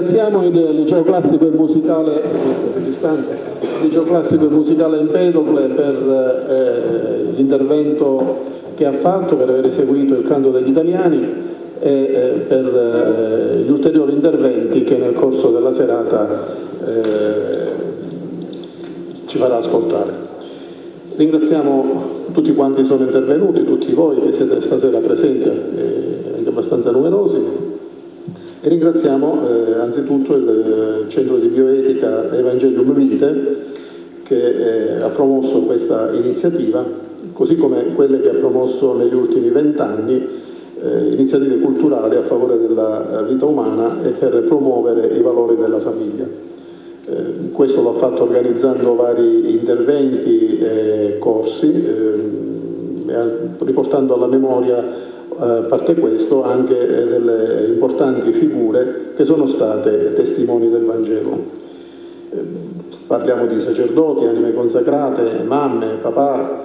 Ringraziamo il Liceo Classico e Musicale Empedocle per l'intervento che ha fatto, per aver eseguito il canto degli italiani e per gli ulteriori interventi che nel corso della serata ci farà ascoltare. Ringraziamo tutti quanti sono intervenuti, tutti voi che siete stasera presenti, anche abbastanza numerosi. E ringraziamo anzitutto il Centro di Bioetica Evangelium Vitae che ha promosso questa iniziativa, così come quelle che ha promosso negli ultimi 20 anni iniziative culturali a favore della vita umana e per promuovere i valori della famiglia. Questo lo ha fatto organizzando vari interventi e corsi, riportando alla memoria, a parte questo, anche delle importanti figure che sono state testimoni del Vangelo. Parliamo di sacerdoti, anime consacrate, mamme, papà,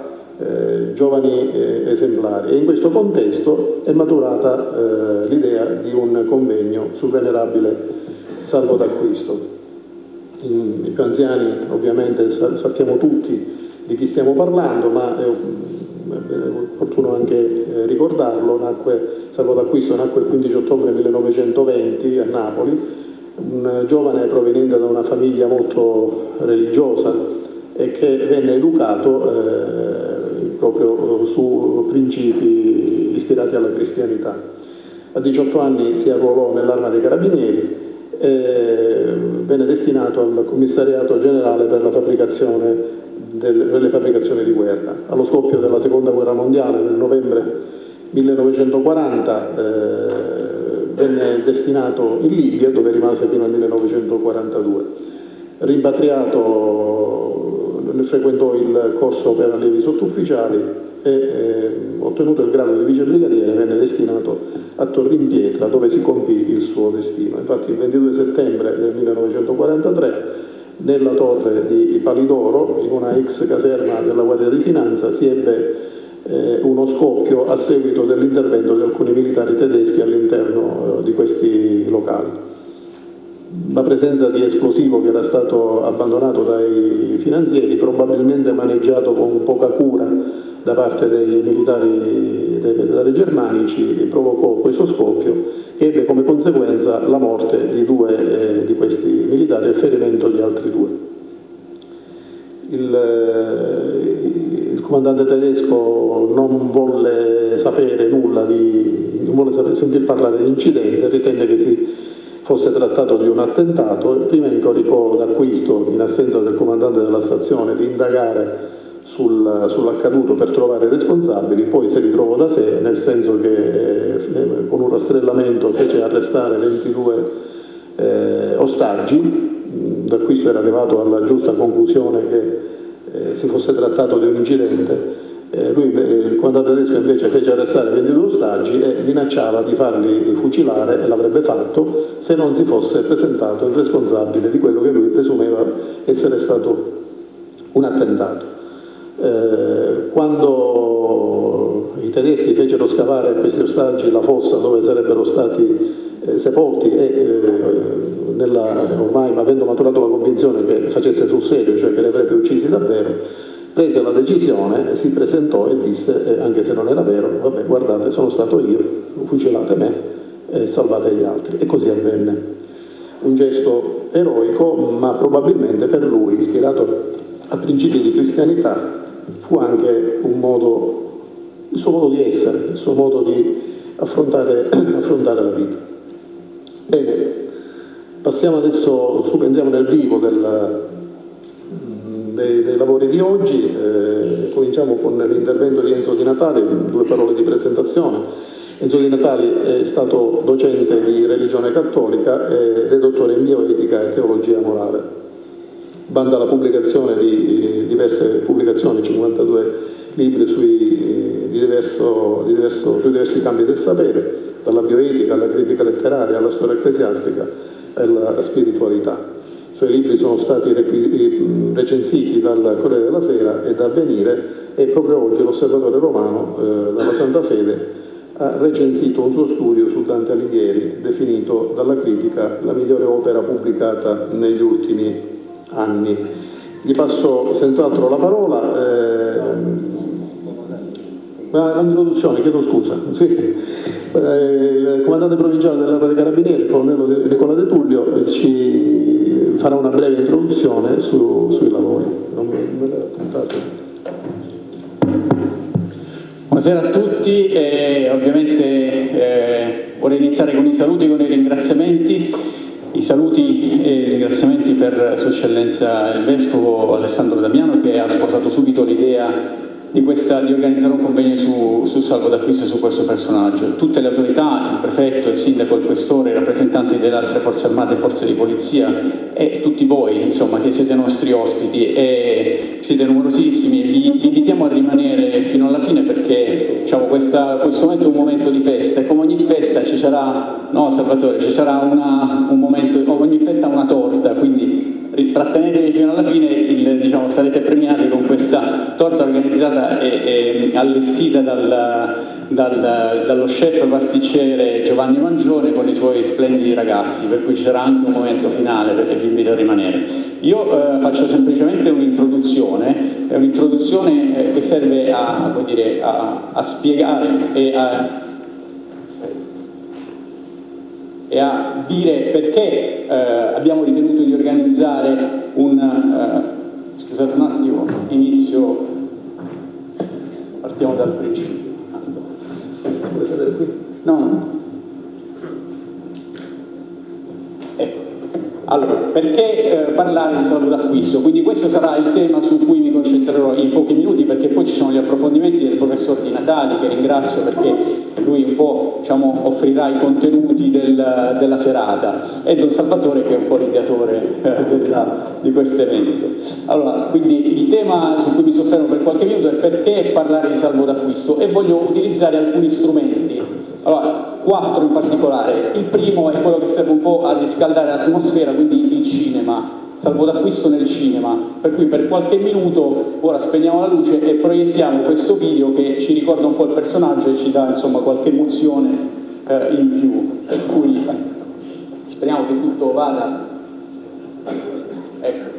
giovani esemplari. E in questo contesto è maturata l'idea di un convegno sul venerabile Salvo d'Acquisto. I più anziani ovviamente sappiamo tutti di chi stiamo parlando, ma è opportuno anche ricordarlo. Salvo d'Acquisto nacque il 15 ottobre 1920 a Napoli, un giovane proveniente da una famiglia molto religiosa e che venne educato proprio su principi ispirati alla cristianità. A 18 anni si arruolò nell'Arma dei Carabinieri e venne destinato al Commissariato Generale per le fabbricazioni di guerra. Allo scoppio della Seconda Guerra Mondiale, nel novembre 1940, venne destinato in Libia, dove rimase fino al 1942. Rimpatriato, frequentò il corso per allievi sottufficiali e ottenuto il grado di vicebrigadiere venne destinato a Torre in Pietra, dove si compì il suo destino. Infatti il 22 settembre del 1943 nella torre di Palidoro, in una ex caserma della Guardia di Finanza, si ebbe uno scoppio a seguito dell'intervento di alcuni militari tedeschi all'interno di questi locali. La presenza di esplosivo che era stato abbandonato dai finanzieri, probabilmente maneggiato con poca cura da parte dei militari germanici, provocò questo scoppio che ebbe come conseguenza la morte di 2 di questi militari e il ferimento di altri 2. Il comandante tedesco non volle sapere nulla, non volle sentir parlare di incidente, ritenne che si fosse trattato di un attentato e prima incoricò d'Acquisto, in assenza del comandante della stazione, di indagare sull'accaduto per trovare i responsabili. Poi si ritrovò da sé, nel senso che con un rastrellamento fece arrestare 22 ostaggi. D'Acquisto era arrivato alla giusta conclusione che si fosse trattato di un incidente. Il comandante tedesco invece fece arrestare 22 ostaggi e minacciava di farli fucilare, e l'avrebbe fatto se non si fosse presentato il responsabile di quello che lui presumeva essere stato un attentato. Quando i tedeschi fecero scavare questi ostaggi la fossa dove sarebbero stati sepolti ormai avendo maturato la convinzione che facesse sul serio, cioè che li avrebbe uccisi davvero, prese la decisione, si presentò e disse, anche se non era vero: vabbè, guardate, sono stato io, fucilate me e salvate gli altri. E così avvenne. Un gesto eroico, ma probabilmente per lui, ispirato a principi di cristianità, fu anche il suo modo di essere, il suo modo di affrontare la vita. Bene, passiamo adesso, entriamo nel vivo dei lavori di oggi. Cominciamo con l'intervento di Enzo Di Natale, 2 parole di presentazione. Enzo Di Natale è stato docente di religione cattolica ed è dottore in bioetica e teologia morale. Banda la pubblicazione di diverse pubblicazioni, 52 libri sui diversi campi del sapere, dalla bioetica alla critica letteraria, alla storia ecclesiastica e alla spiritualità. I suoi libri sono stati recensiti dal Corriere della Sera e da Avvenire, e proprio oggi l'Osservatore Romano dalla Santa Sede ha recensito un suo studio su Dante Alighieri, definito dalla critica la migliore opera pubblicata negli ultimi anni. Gli passo senz'altro la parola. L'introduzione, chiedo scusa. Sì. Il comandante provinciale dell'Arma dei Carabinieri, il colonnello Nicola De Tullio, ci farà una breve introduzione sui lavori. Non me l'ho appuntato. Buonasera a tutti, ovviamente vorrei iniziare con i saluti, con i ringraziamenti. I saluti e i ringraziamenti per Sua Eccellenza il Vescovo Alessandro Damiano, che ha sposato subito l'idea di organizzare un convegno su salvo d'acquisto, su questo personaggio. Tutte le autorità, il prefetto, il sindaco, il questore, i rappresentanti delle altre forze armate e forze di polizia e tutti voi, insomma, che siete nostri ospiti e siete numerosissimi, vi invitiamo a rimanere fino alla fine perché diciamo, questo momento è un momento di festa e come ogni festa ci sarà, no Salvatore, ci sarà un momento, ogni festa ha una torta, quindi trattenetevi fino alla fine, diciamo, sarete premiati con questa torta organizzata e allestita dallo chef pasticcere Giovanni Mangione con i suoi splendidi ragazzi, per cui ci sarà anche un momento finale perché vi invito a rimanere. Io faccio semplicemente un'introduzione che serve a spiegare e a dire perché abbiamo ritenuto di organizzare scusate un attimo, partiamo dal principio. Vuoi sedere qui? No. Ecco. Allora, perché parlare di salvo d'acquisto? Quindi questo sarà il tema su cui mi concentrerò in pochi minuti perché poi ci sono gli approfondimenti del professor Di Natali, che ringrazio perché lui un po' diciamo, offrirà i contenuti della serata, e Don Salvatore che è un po' l'ideatore di questo evento. Allora, quindi il tema su cui mi soffermo per qualche minuto è perché parlare di salvo d'acquisto e voglio utilizzare alcuni strumenti. Allora, 4 in particolare. Il primo è quello che serve un po' a riscaldare l'atmosfera, quindi il cinema, salvo d'acquisto nel cinema, per cui per qualche minuto ora spegniamo la luce e proiettiamo questo video che ci ricorda un po' il personaggio e ci dà insomma qualche emozione in più, per cui speriamo che tutto vada. Ecco.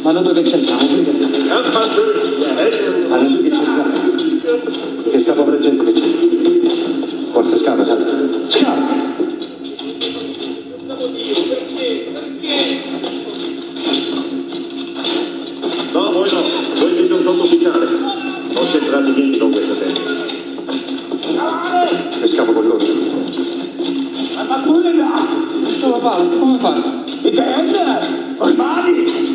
Ma noi che c'entriamo? Ma noi che c'entriamo? Che sta povera gente che c'è? Forza scava, sai? Scava! No, voi no, voi siete un sottufficiale. Non c'entrate niente con questa gente. Pescavo con loro. Ma come là? Come fanno? Come fanno? Dipende! Ormai!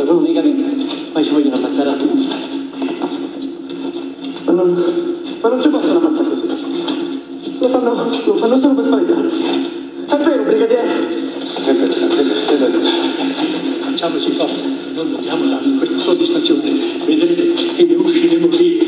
Sono unicamente, ma ci vogliono ammazzare a tutti. Ma non ci possono ammazzare così. Lo fanno solo per spaventare. È vero, brigadiere? È vero, facciamoci forza, non dobbiamo dargli questa soddisfazione. Vedrete che ne usciremo via.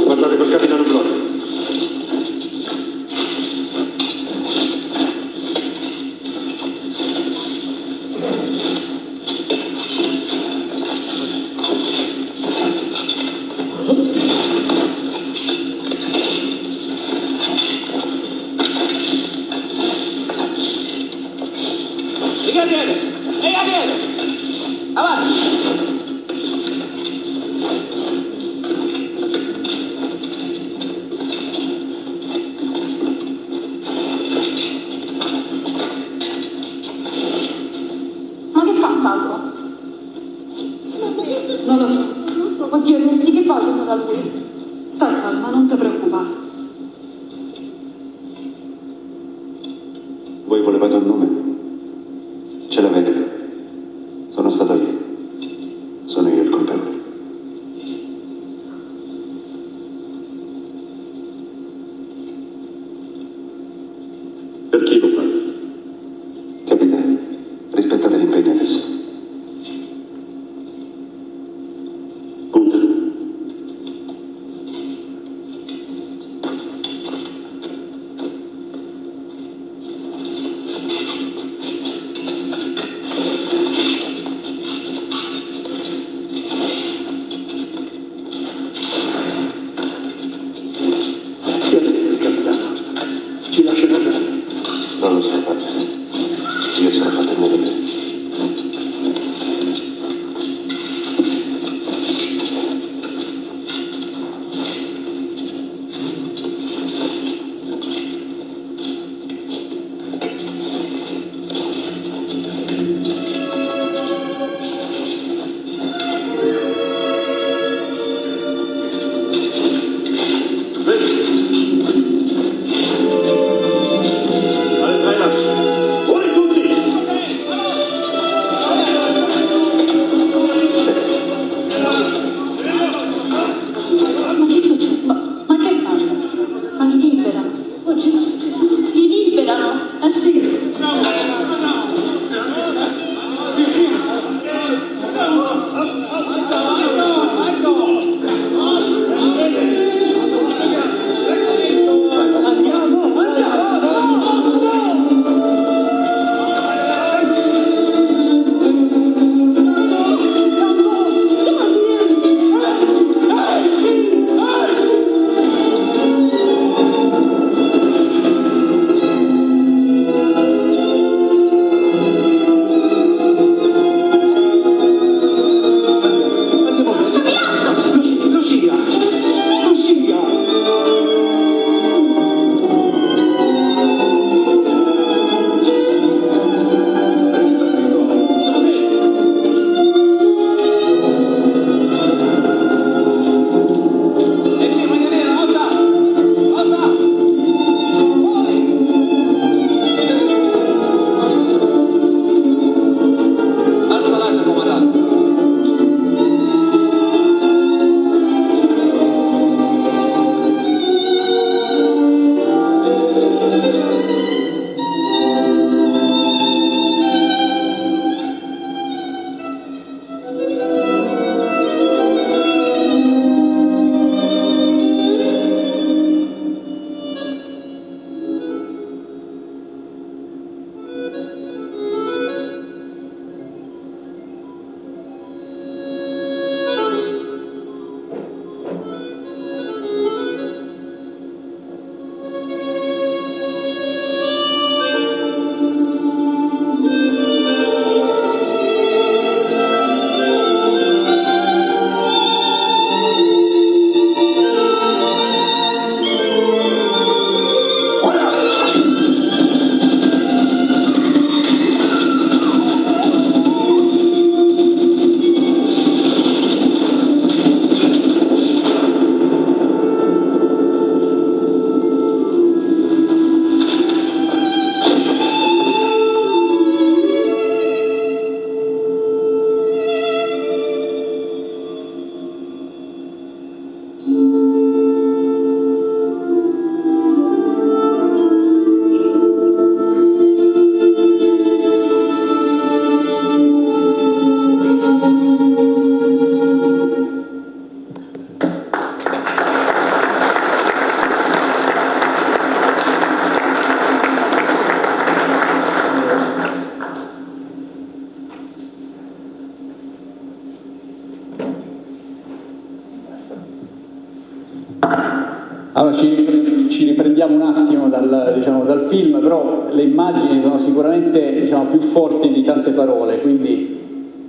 Guardate col capitano Blore. ma non ti preoccupare. Voi volevate un nome? Ce l'avete. Sono stato io. Sono io il colpevole. Per chi lo fa? Capitano, rispettate l'impegno adesso. Punta. Chi è il capitano? Ci lascerà andare. Non lo so, padre. Io sarò fatto il mio dovere. Fuori tutti! Ma che succede? Ma che fanno? Ma li liberano? Oh, li liberano? Ah sì? Lucia! Lucia! Allora ci riprendiamo un attimo dal film, però le immagini sono sicuramente più forti di tante parole, quindi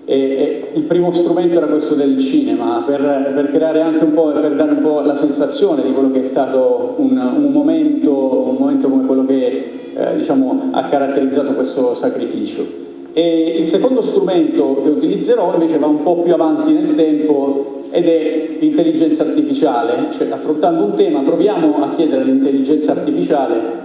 il primo strumento era questo del cinema, per creare anche un po', per dare un po' la sensazione di quello che è stato un momento come quello che ha caratterizzato questo sacrificio. E il secondo strumento che utilizzerò invece va un po' più avanti nel tempo ed è l'intelligenza artificiale. Cioè, affrontando un tema, proviamo a chiedere all'intelligenza artificiale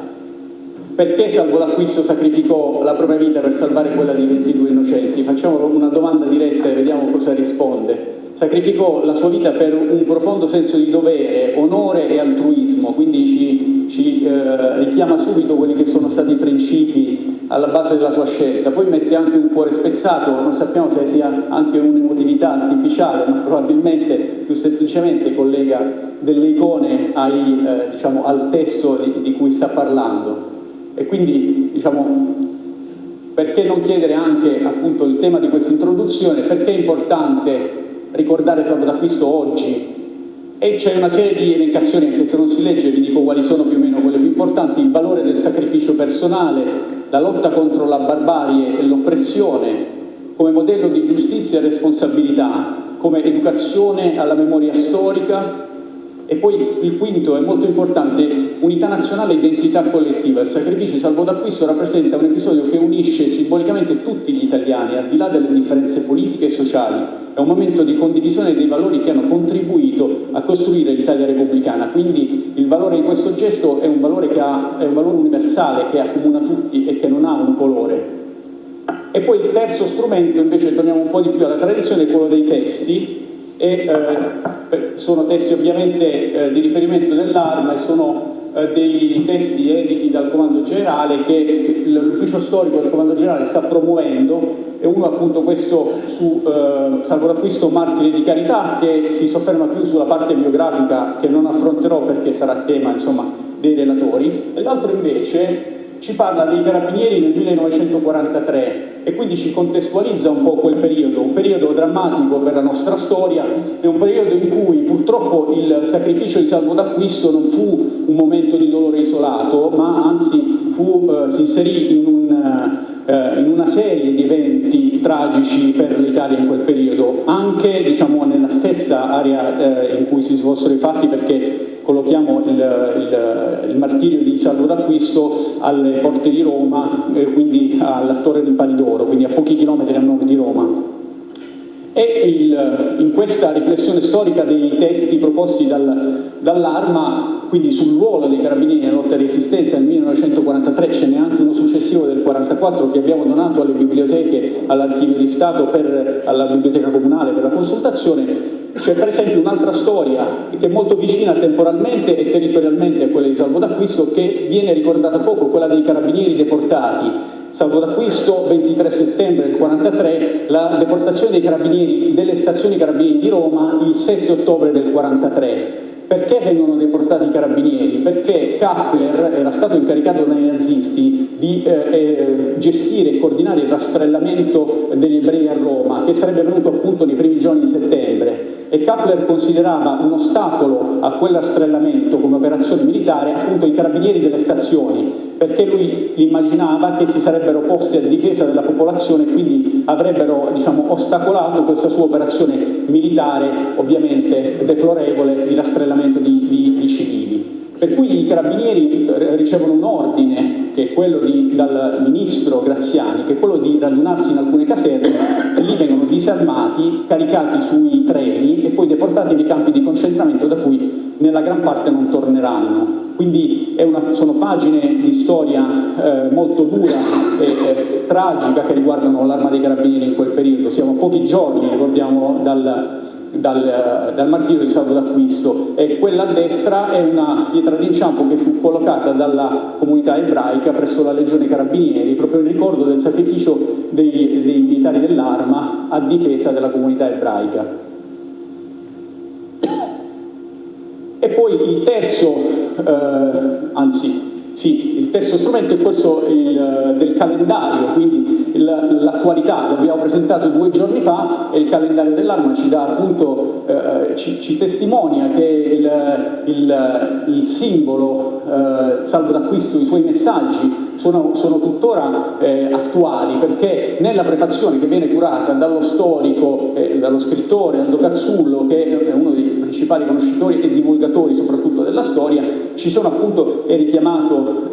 perché Salvo d'Acquisto sacrificò la propria vita per salvare quella di 22 innocenti. Facciamo una domanda diretta e vediamo cosa risponde. Sacrificò la sua vita per un profondo senso di dovere, onore e altruismo, quindi ci richiama subito quelli che sono stati i principi alla base della sua scelta. Poi mette anche un cuore spezzato, non sappiamo se sia anche un'emotività artificiale, ma probabilmente più semplicemente collega delle icone diciamo, al testo di cui sta parlando. E quindi, diciamo, perché non chiedere anche appunto il tema di questa introduzione, perché è importante ricordare Salvo d'Acquisto oggi? E c'è una serie di elencazioni, anche se non si legge, vi dico quali sono più o meno quelle più importanti: il valore del sacrificio personale, la lotta contro la barbarie e l'oppressione, come modello di giustizia e responsabilità, come educazione alla memoria storica. E poi il quinto è molto importante: unità nazionale e identità collettiva. Il sacrificio di Salvo d'Acquisto rappresenta un episodio che unisce simbolicamente tutti gli italiani, al di là delle differenze politiche e sociali. È un momento di condivisione dei valori che hanno contribuito a costruire l'Italia repubblicana. Quindi il valore di questo gesto è un valore è un valore universale che accomuna tutti e che non ha un colore. E poi il terzo strumento, invece, torniamo un po' di più alla tradizione, è quello dei testi. Sono testi ovviamente di riferimento dell'Arma e sono dei testi editi dal Comando Generale che l'Ufficio Storico del Comando Generale sta promuovendo, e uno appunto questo su Salvo d'Acquisto Martire di Carità, che si sofferma più sulla parte biografica, che non affronterò perché sarà tema, insomma, dei relatori, e l'altro invece ci parla dei Carabinieri nel 1943 e quindi ci contestualizza un po' quel periodo, un periodo drammatico per la nostra storia, è un periodo in cui purtroppo il sacrificio di Salvo d'Acquisto non fu un momento di dolore isolato, ma anzi si inserì in una serie di eventi tragici per l'Italia in quel periodo, anche, diciamo, nella stessa area in cui si svolsero i fatti, perché collochiamo il martirio di Salvo d'Acquisto alle porte di Roma, quindi alla Torre di Palidoro, quindi a pochi chilometri a nord di Roma. E in questa riflessione storica dei testi proposti dall'Arma, quindi sul ruolo dei Carabinieri nella lotta di resistenza nel 1943, ce n'è anche uno successivo del 1944 che abbiamo donato alle biblioteche, all'Archivio di Stato, alla Biblioteca Comunale per la consultazione. C'è per esempio un'altra storia che è molto vicina temporalmente e territorialmente a quella di Salvo d'Acquisto, che viene ricordata poco, quella dei Carabinieri deportati. Salvo d'Acquisto, 23 settembre del 1943, la deportazione dei Carabinieri delle stazioni Carabinieri di Roma il 7 ottobre del 1943. Perché vengono deportati i Carabinieri? Perché Kappler era stato incaricato dai nazisti di gestire e coordinare il rastrellamento degli ebrei a Roma, che sarebbe venuto appunto nei primi giorni di settembre, e Kappler considerava un ostacolo a quel rastrellamento come operazione militare appunto i Carabinieri delle stazioni, perché lui immaginava che si sarebbero posti a difesa della popolazione e quindi avrebbero, diciamo, ostacolato questa sua operazione militare, ovviamente deplorevole, di rastrellamento di civili. Per cui i Carabinieri ricevono un ordine, che è quello dal ministro Graziani, che è quello di radunarsi in alcune caserme, e lì vengono disarmati, caricati sui treni e poi deportati nei campi di concentramento, da cui nella gran parte non torneranno. Quindi sono pagine di storia molto dura e tragica che riguardano l'Arma dei Carabinieri in quel periodo. Siamo a pochi giorni, ricordiamo, dal martirio di Salvo d'Acquisto, e quella a destra è una pietra d'inciampo che fu collocata dalla comunità ebraica presso la Legione Carabinieri, proprio in ricordo del sacrificio dei militari dell'Arma a difesa della comunità ebraica. E poi il terzo strumento è questo del calendario, quindi l'attualità. L'abbiamo presentato 2 giorni fa e il calendario dell'Arma ci dà appunto, ci testimonia che il simbolo Salvo d'Acquisto, i suoi messaggi sono tuttora attuali, perché nella prefazione che viene curata dallo storico, dallo scrittore Aldo Cazzullo, che è uno dei principali conoscitori e divulgatori soprattutto della storia, ci sono appunto, è richiamato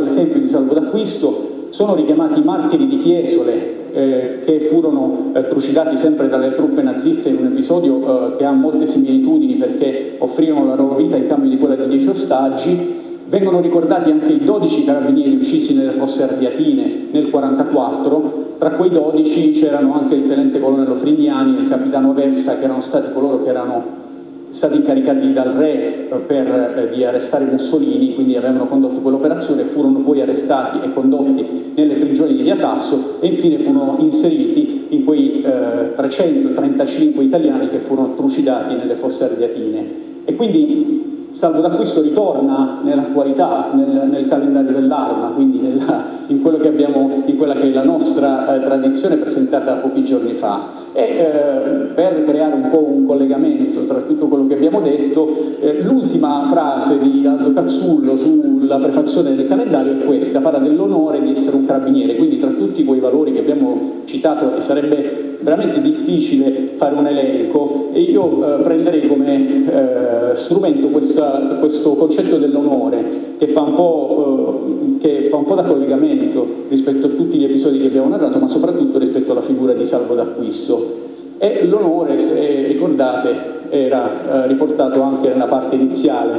l'esempio di Salvo d'Acquisto, sono richiamati i martiri di Fiesole che furono trucidati sempre dalle truppe naziste in un episodio che ha molte similitudini perché offrirono la loro vita in cambio di quella di 10 ostaggi. Vengono ricordati anche i 12 carabinieri uccisi nelle Fosse Ardeatine nel 1944, tra quei 12 c'erano anche il tenente colonnello Frignani e il capitano Versa, che erano stati coloro che erano stati incaricati dal re di arrestare Mussolini, quindi avevano condotto quell'operazione, furono poi arrestati e condotti nelle prigioni di Via Tasso e infine furono inseriti in quei 335 italiani che furono trucidati nelle Fosse Ardeatine. E quindi Salvo d'Acquisto ritorna nell'attualità, nel calendario dell'Arma, quindi in quella che è la nostra tradizione presentata pochi giorni fa. E per creare un po' un collegamento tra tutto quello che abbiamo detto, l'ultima frase di Aldo Cazzullo sulla prefazione del calendario è questa: parla dell'onore di essere un carabiniere. Quindi tra tutti quei valori che abbiamo citato, e sarebbe veramente difficile fare un elenco, e io prenderei come strumento questo concetto dell'onore che fa un po' da collegamento rispetto a tutti gli episodi che abbiamo narrato, ma soprattutto rispetto alla figura di Salvo d'Acquisto. E l'onore, se ricordate, era riportato anche nella parte iniziale,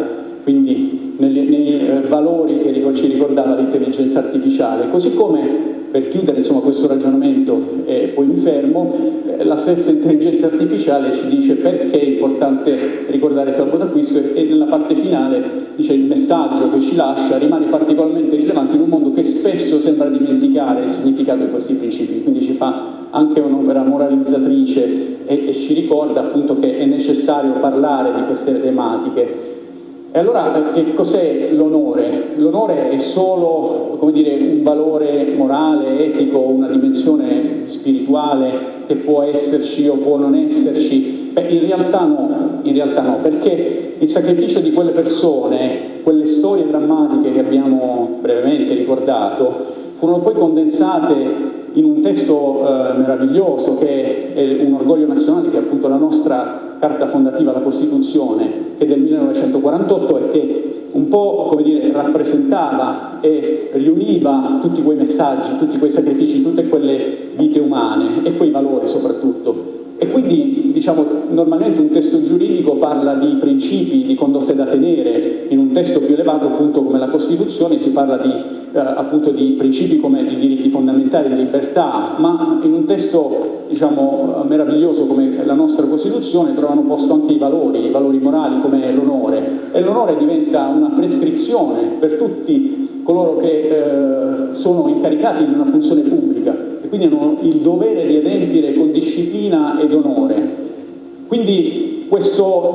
quindi nei valori che ci ricordava l'intelligenza artificiale, così come, per chiudere insomma questo ragionamento e poi mi fermo, la stessa intelligenza artificiale ci dice perché è importante ricordare Salvo d'Acquisto, e nella parte finale dice: il messaggio che ci lascia rimane particolarmente rilevante in un mondo che spesso sembra dimenticare il significato di questi principi. Quindi ci fa anche un'opera moralizzatrice e ci ricorda appunto che è necessario parlare di queste tematiche. E allora che cos'è l'onore? L'onore è solo, come dire, un valore morale, etico, una dimensione spirituale che può esserci o può non esserci? Beh, in realtà no, perché il sacrificio di quelle persone, quelle storie drammatiche che abbiamo brevemente ricordato, furono poi condensate in un testo meraviglioso che è un orgoglio nazionale, che è appunto la nostra carta fondativa, la Costituzione, che è del 1948 e che un po', come dire, rappresentava e riuniva tutti quei messaggi, tutti quei sacrifici, tutte quelle vite umane e quei valori soprattutto. E quindi, diciamo, normalmente un testo giuridico parla di principi, di condotte da tenere. In un testo più elevato, appunto, come la Costituzione, si parla appunto di principi come di diritti fondamentali, di libertà, ma in un testo, diciamo, meraviglioso come la nostra Costituzione trovano posto anche i valori morali come l'onore. E l'onore diventa una prescrizione per tutti coloro che sono incaricati di una funzione pubblica e quindi hanno il dovere di adempiere con disciplina ed onore. Quindi questo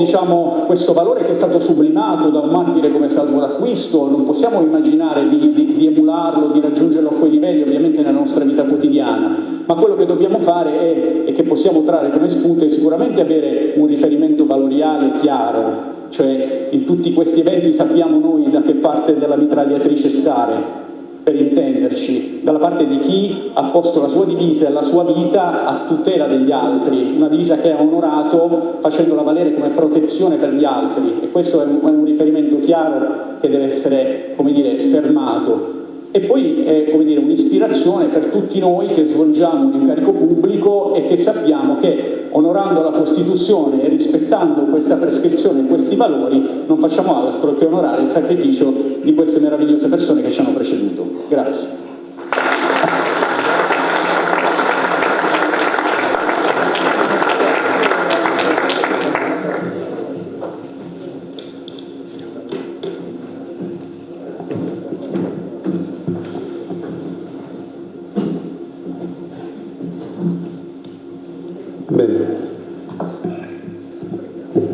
valore che è stato sublimato da un martire come Salvo d'Acquisto non possiamo immaginare di emularlo, di raggiungerlo a quei livelli ovviamente nella nostra vita quotidiana, ma quello che dobbiamo fare e che possiamo trarre come spunto è sicuramente avere un riferimento valoriale chiaro, cioè in tutti questi eventi sappiamo noi da che parte della mitragliatrice stare, per intenderci, dalla parte di chi ha posto la sua divisa e la sua vita a tutela degli altri, una divisa che ha onorato facendola valere come protezione per gli altri, e questo è un riferimento chiaro che deve essere, come dire, fermato. E poi è, come dire, un'ispirazione per tutti noi che svolgiamo un incarico pubblico e che sappiamo che onorando la Costituzione e rispettando questa prescrizione e questi valori non facciamo altro che onorare il sacrificio di queste meravigliose persone che ci hanno preceduto. Grazie.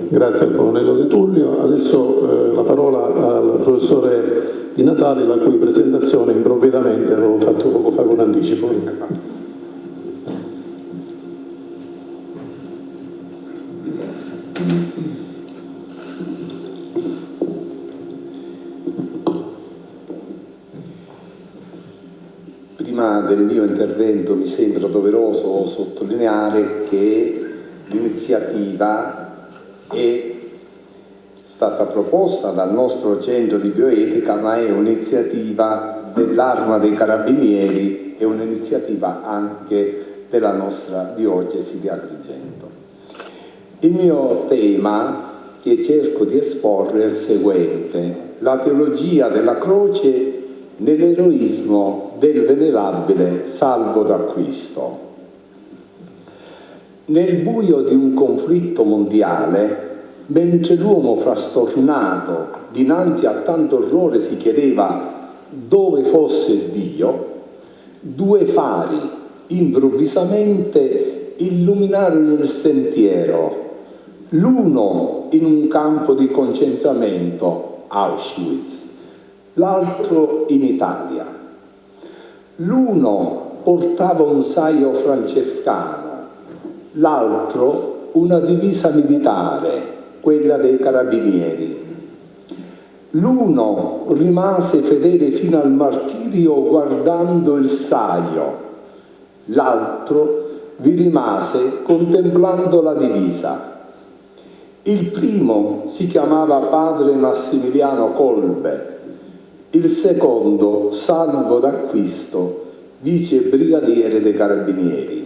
Grazie al colonnello De Tullio. Adesso la parola al professore Di Natale, la cui presentazione improvvidamente avevo fatto poco fa con anticipo. Prima del mio intervento mi sembra doveroso sottolineare che l'iniziativa è stata proposta dal nostro centro di bioetica, ma è un'iniziativa dell'Arma dei Carabinieri è un'iniziativa anche della nostra diocesi di Agrigento. Il mio tema che cerco di esporre è il seguente: la teologia della croce nell'eroismo del venerabile Salvo d'Acquisto. Nel buio di un conflitto mondiale, mentre l'uomo frastornato dinanzi a tanto orrore si chiedeva dove fosse Dio, due fari improvvisamente illuminarono il sentiero, l'uno in un campo di concentramento, Auschwitz, l'altro in Italia. L'uno portava un saio francescano, l'altro una divisa militare, quella dei carabinieri. L'uno rimase fedele fino al martirio guardando il saio, l'altro vi rimase contemplando la divisa. Il primo si chiamava padre Massimiliano Kolbe, il secondo Salvo d'Acquisto, vice brigadiere dei carabinieri.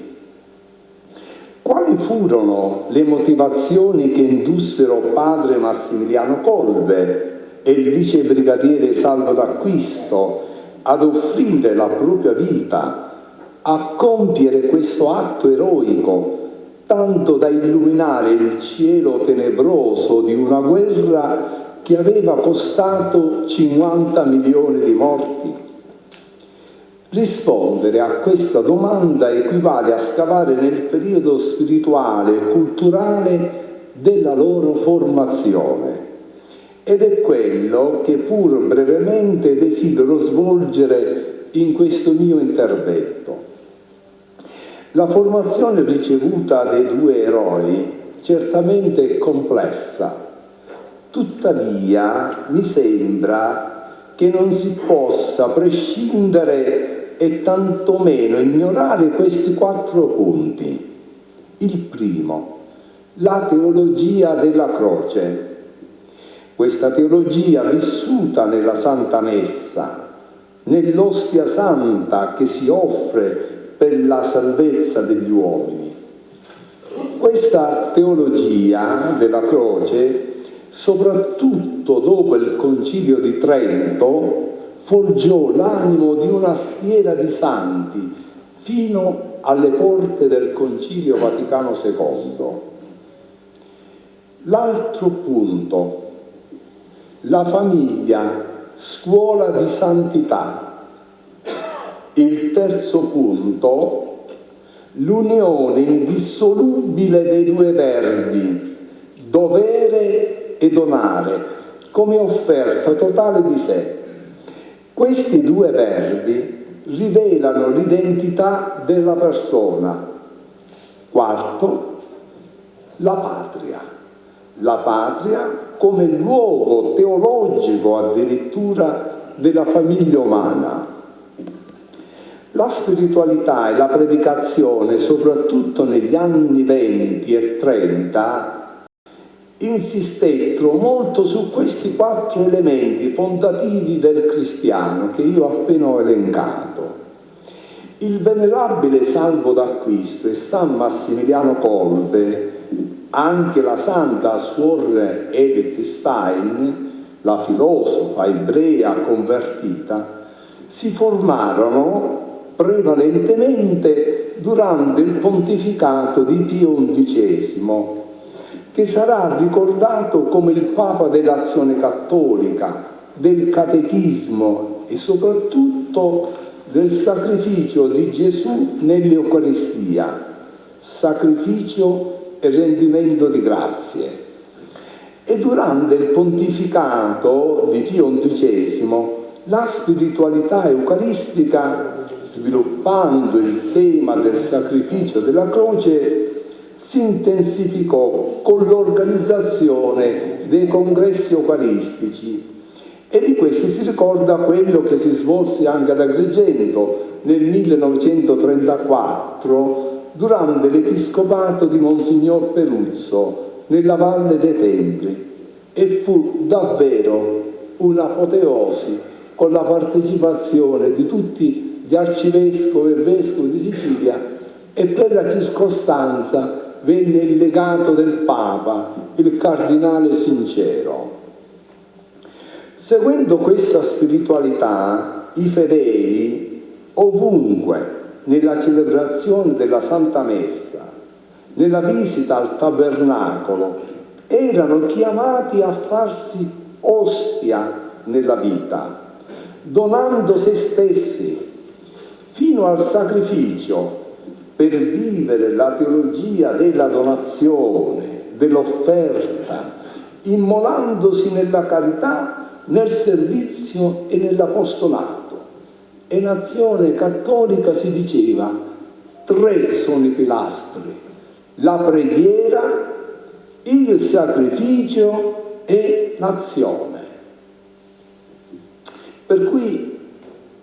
Quali furono le motivazioni che indussero padre Massimiliano Kolbe e il vice brigadiere Salvo d'Acquisto ad offrire la propria vita, a compiere questo atto eroico, tanto da illuminare il cielo tenebroso di una guerra che aveva costato 50 milioni di morti? Rispondere a questa domanda equivale a scavare nel periodo spirituale e culturale della loro formazione, ed è quello che pur brevemente desidero svolgere in questo mio intervento. La formazione ricevuta dai due eroi certamente è complessa, tuttavia mi sembra che non si possa prescindere e tantomeno ignorare questi 4 punti. Il primo, la teologia della croce. Questa teologia vissuta nella Santa Messa, nell'ostia santa che si offre per la salvezza degli uomini. Questa teologia della croce, soprattutto dopo il Concilio di Trento, forgiò l'animo di una schiera di santi fino alle porte del Concilio Vaticano II. L'altro punto, la famiglia, scuola di santità. Il terzo punto, l'unione indissolubile dei due verbi, dovere e donare, come offerta totale di sé. Questi due verbi rivelano l'identità della persona. Quarto, la patria. La patria come luogo teologico addirittura della famiglia umana. La spiritualità e la predicazione, soprattutto negli anni 20 e 30, insistettero molto su questi 4 elementi fondativi del cristiano che io ho appena elencato. Il venerabile Salvo d'Acquisto e San Massimiliano Kolbe, anche la santa Suor Edith Stein, la filosofa ebrea convertita, si formarono prevalentemente durante il pontificato di Pio XI, che sarà ricordato come il Papa dell'Azione Cattolica, del Catechismo e soprattutto del sacrificio di Gesù nell'Eucaristia, sacrificio e rendimento di grazie. E durante il pontificato di Pio XI la spiritualità eucaristica, sviluppando il tema del sacrificio della croce, si intensificò con l'organizzazione dei congressi eucaristici, e di questi si ricorda quello che si svolse anche ad Agrigento nel 1934 durante l'episcopato di Monsignor Peruzzo nella Valle dei Templi, e fu davvero un'apoteosi con la partecipazione di tutti di arcivescovo e vescovo di Sicilia, e per la circostanza venne il legato del Papa, il cardinale Sincero. Seguendo questa spiritualità, i fedeli, ovunque, nella celebrazione della Santa Messa, nella visita al tabernacolo, erano chiamati a farsi ostia nella vita, donando se stessi fino al sacrificio per vivere la teologia della donazione, dell'offerta, immolandosi nella carità, nel servizio e nell'apostolato. E in Azione Cattolica si diceva: 3 sono i pilastri: la preghiera, il sacrificio e l'azione. Per cui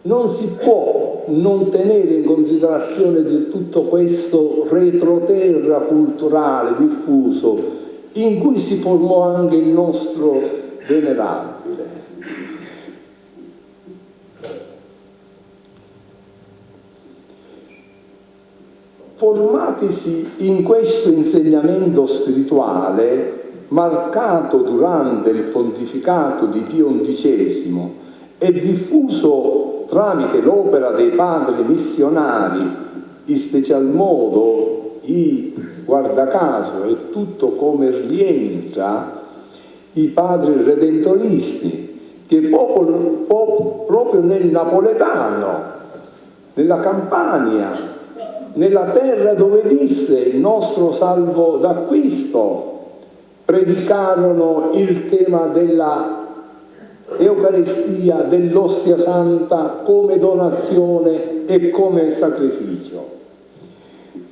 non si può non tenere in considerazione di tutto questo retroterra culturale diffuso in cui si formò anche il nostro venerabile. Formatisi in questo insegnamento spirituale, marcato durante il pontificato di Pio XI e diffuso tramite l'opera dei padri missionari, in special modo guarda caso, è tutto come rientra i padri redentoristi, che proprio nel napoletano, nella Campania, nella terra dove visse il nostro salvo d'acquisto, predicarono il tema della Eucaristia, dell'ostia santa come donazione e come sacrificio.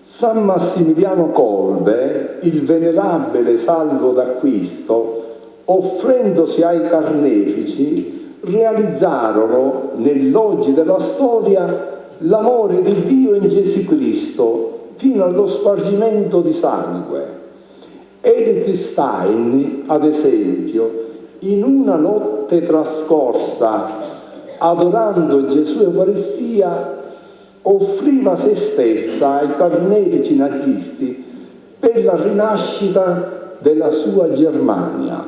San Massimiliano Kolbe, il venerabile salvo d'acquisto, offrendosi ai carnefici, realizzarono nell'oggi della storia l'amore di Dio in Gesù Cristo fino allo spargimento di sangue. Edith Stein, ad esempio, in una notte trascorsa adorando Gesù Eucaristia, offriva se stessa ai carnefici nazisti per la rinascita della sua Germania.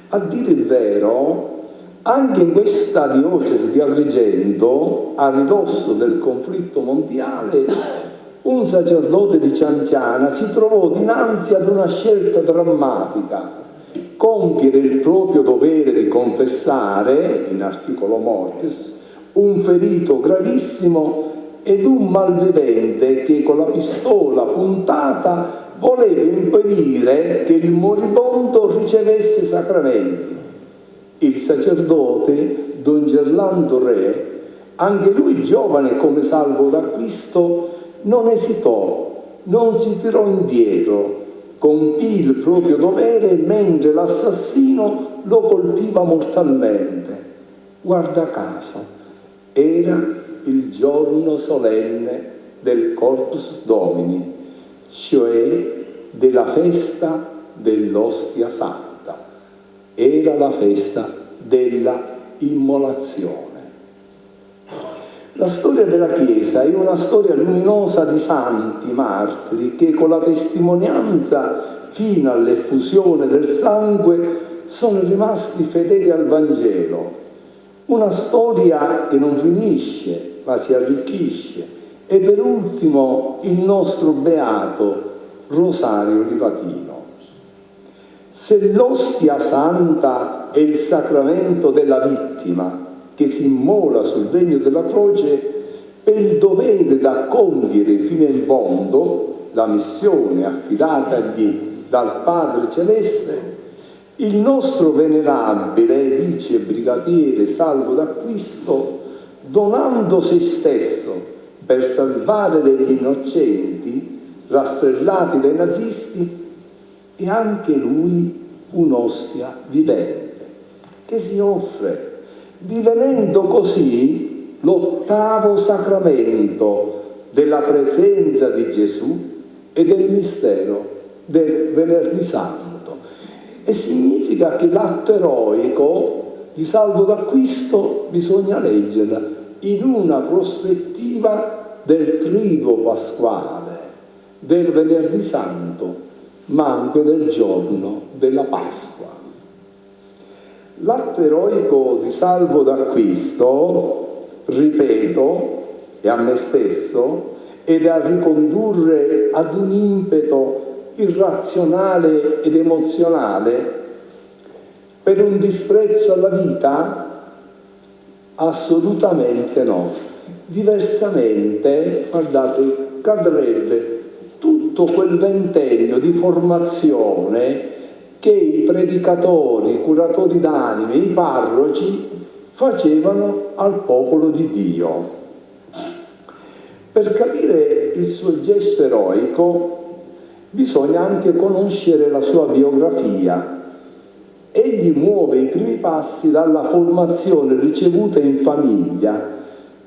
A dire il vero, anche in questa diocesi di Agrigento, a ridosso del conflitto mondiale, un sacerdote di Cianciana si trovò dinanzi ad una scelta drammatica: compiere il proprio dovere di confessare, in articolo mortis, un ferito gravissimo ed un malvivente che con la pistola puntata voleva impedire che il moribondo ricevesse sacramenti. Il sacerdote, Don Gerlando Re, anche lui giovane come salvo d'acquisto, non esitò, non si tirò indietro, compì il proprio dovere mentre l'assassino lo colpiva mortalmente. Guarda caso, era il giorno solenne del Corpus Domini, cioè della festa dell'ostia santa. Era la festa della immolazione. La storia della Chiesa è una storia luminosa di santi martiri che con la testimonianza fino all'effusione del sangue sono rimasti fedeli al Vangelo. Una storia che non finisce ma si arricchisce. E per ultimo il nostro beato Rosario Livatino. Se l'ostia santa è il sacramento della vittima che si immola sul legno della croce per il dovere da compiere fino in fondo, la missione affidatagli dal Padre Celeste, il nostro venerabile vice brigadiere salvo d'acquisto, donando se stesso per salvare degli innocenti rastrellati dai nazisti, e anche lui un'ostia vivente che si offre, divenendo così l'8° sacramento della presenza di Gesù e del mistero del Venerdì Santo. E significa che l'atto eroico di salvo d'acquisto bisogna leggerla in una prospettiva del triduo pasquale, del venerdì santo, ma anche del giorno della Pasqua. L'atto eroico di Salvo d'Acquisto, ripeto, e a me stesso, è da ricondurre ad un impeto irrazionale ed emozionale per un disprezzo alla vita? Assolutamente no. Diversamente, guardate, cadrebbe tutto quel ventennio di formazione che i predicatori, i curatori d'anime, i parroci facevano al popolo di Dio. Per capire il suo gesto eroico bisogna anche conoscere la sua biografia. Egli muove i primi passi dalla formazione ricevuta in famiglia,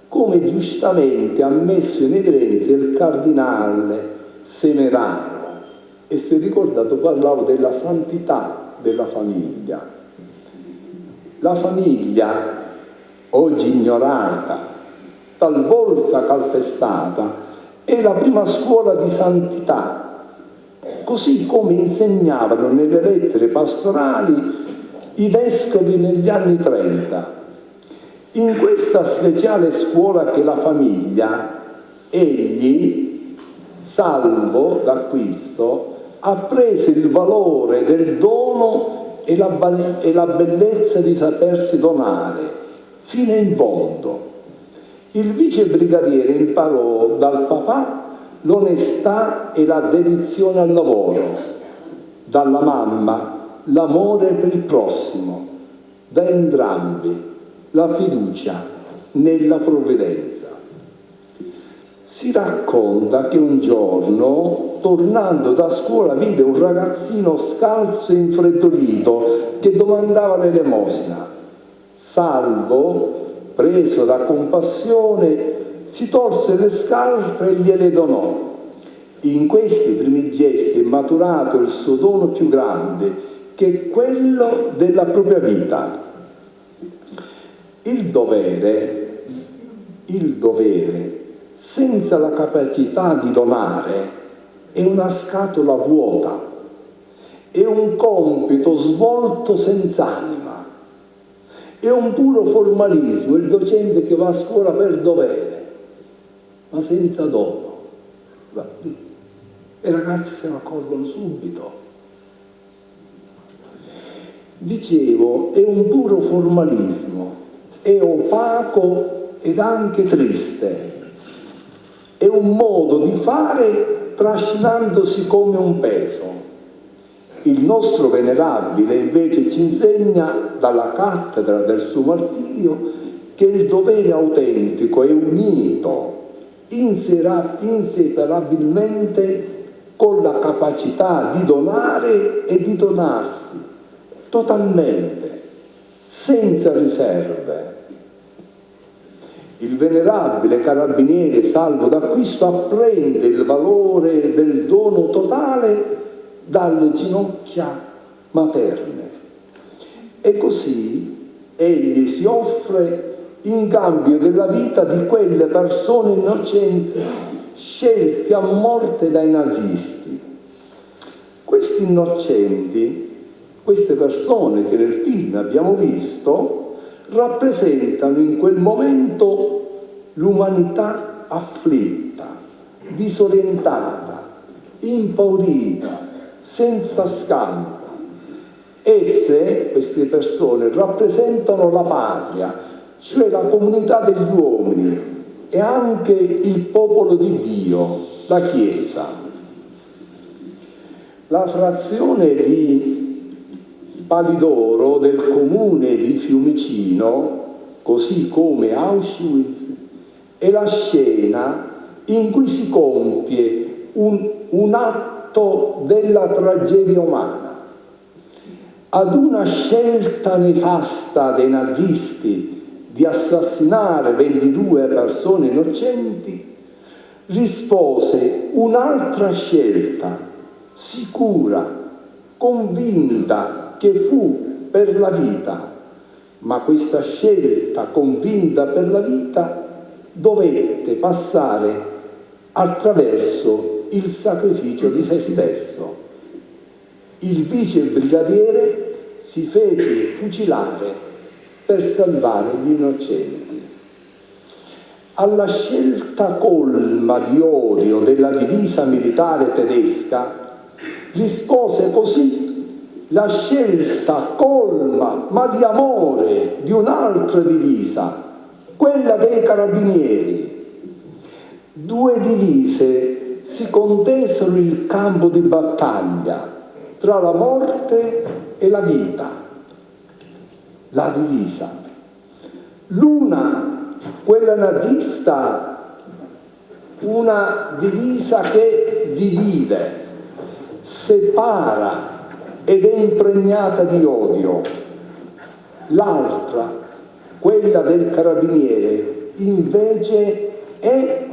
come giustamente ha messo in evidenza il cardinale Semeraro. E se ricordate, parlavo della santità della famiglia. La famiglia, oggi ignorata, talvolta calpestata, è la prima scuola di santità, così come insegnavano nelle lettere pastorali i vescovi negli anni 30. In questa speciale scuola che è la famiglia, egli, Salvo d'Acquisto, apprese il valore del dono e la bellezza di sapersi donare fino in fondo. Il vice brigadiere imparò dal papà l'onestà e la dedizione al lavoro, dalla mamma l'amore per il prossimo, da entrambi la fiducia nella provvidenza. Si racconta che un giorno, tornando da scuola, vide un ragazzino scalzo e infreddolito che domandava l'elemosina. Salvo, preso da compassione, si tolse le scarpe e gliele donò. In questi primi gesti è maturato il suo dono più grande, che è quello della propria vita. Il dovere, senza la capacità di donare, è una scatola vuota, è un compito svolto senza anima, è un puro formalismo, il docente che va a scuola per dovere, ma senza dono. E i ragazzi se ne accorgono subito. Dicevo, è un puro formalismo, è opaco ed anche triste. È un modo di fare trascinandosi come un peso. Il nostro venerabile invece ci insegna dalla cattedra del suo martirio che il dovere autentico è unito inseparabilmente con la capacità di donare e di donarsi totalmente, senza riserve. Il venerabile carabiniere Salvo d'Acquisto apprende il valore del dono totale dalle ginocchia materne. E così egli si offre in cambio della vita di quelle persone innocenti scelte a morte dai nazisti. Questi innocenti, queste persone che nel film abbiamo visto, rappresentano in quel momento l'umanità afflitta, disorientata, impaurita, senza scampo. Esse, queste persone, rappresentano la patria, cioè la comunità degli uomini e anche il popolo di Dio, la Chiesa. La frazione di Palidoro del comune di Fiumicino, così come Auschwitz, è la scena in cui si compie un atto della tragedia umana. Ad una scelta nefasta dei nazisti di assassinare 22 persone innocenti, rispose un'altra scelta, sicura, convinta, che fu per la vita, ma questa scelta convinta per la vita dovette passare attraverso il sacrificio di se stesso. Il vice brigadiere si fece fucilare per salvare gli innocenti. Alla scelta colma di odio della divisa militare tedesca rispose così la scelta colma ma di amore di un'altra divisa, quella dei carabinieri. Due divise si contesero il campo di battaglia tra la morte e la vita. La divisa, l'una, quella nazista, una divisa che divide, separa ed è impregnata di odio. L'altra, quella del carabiniere, invece è,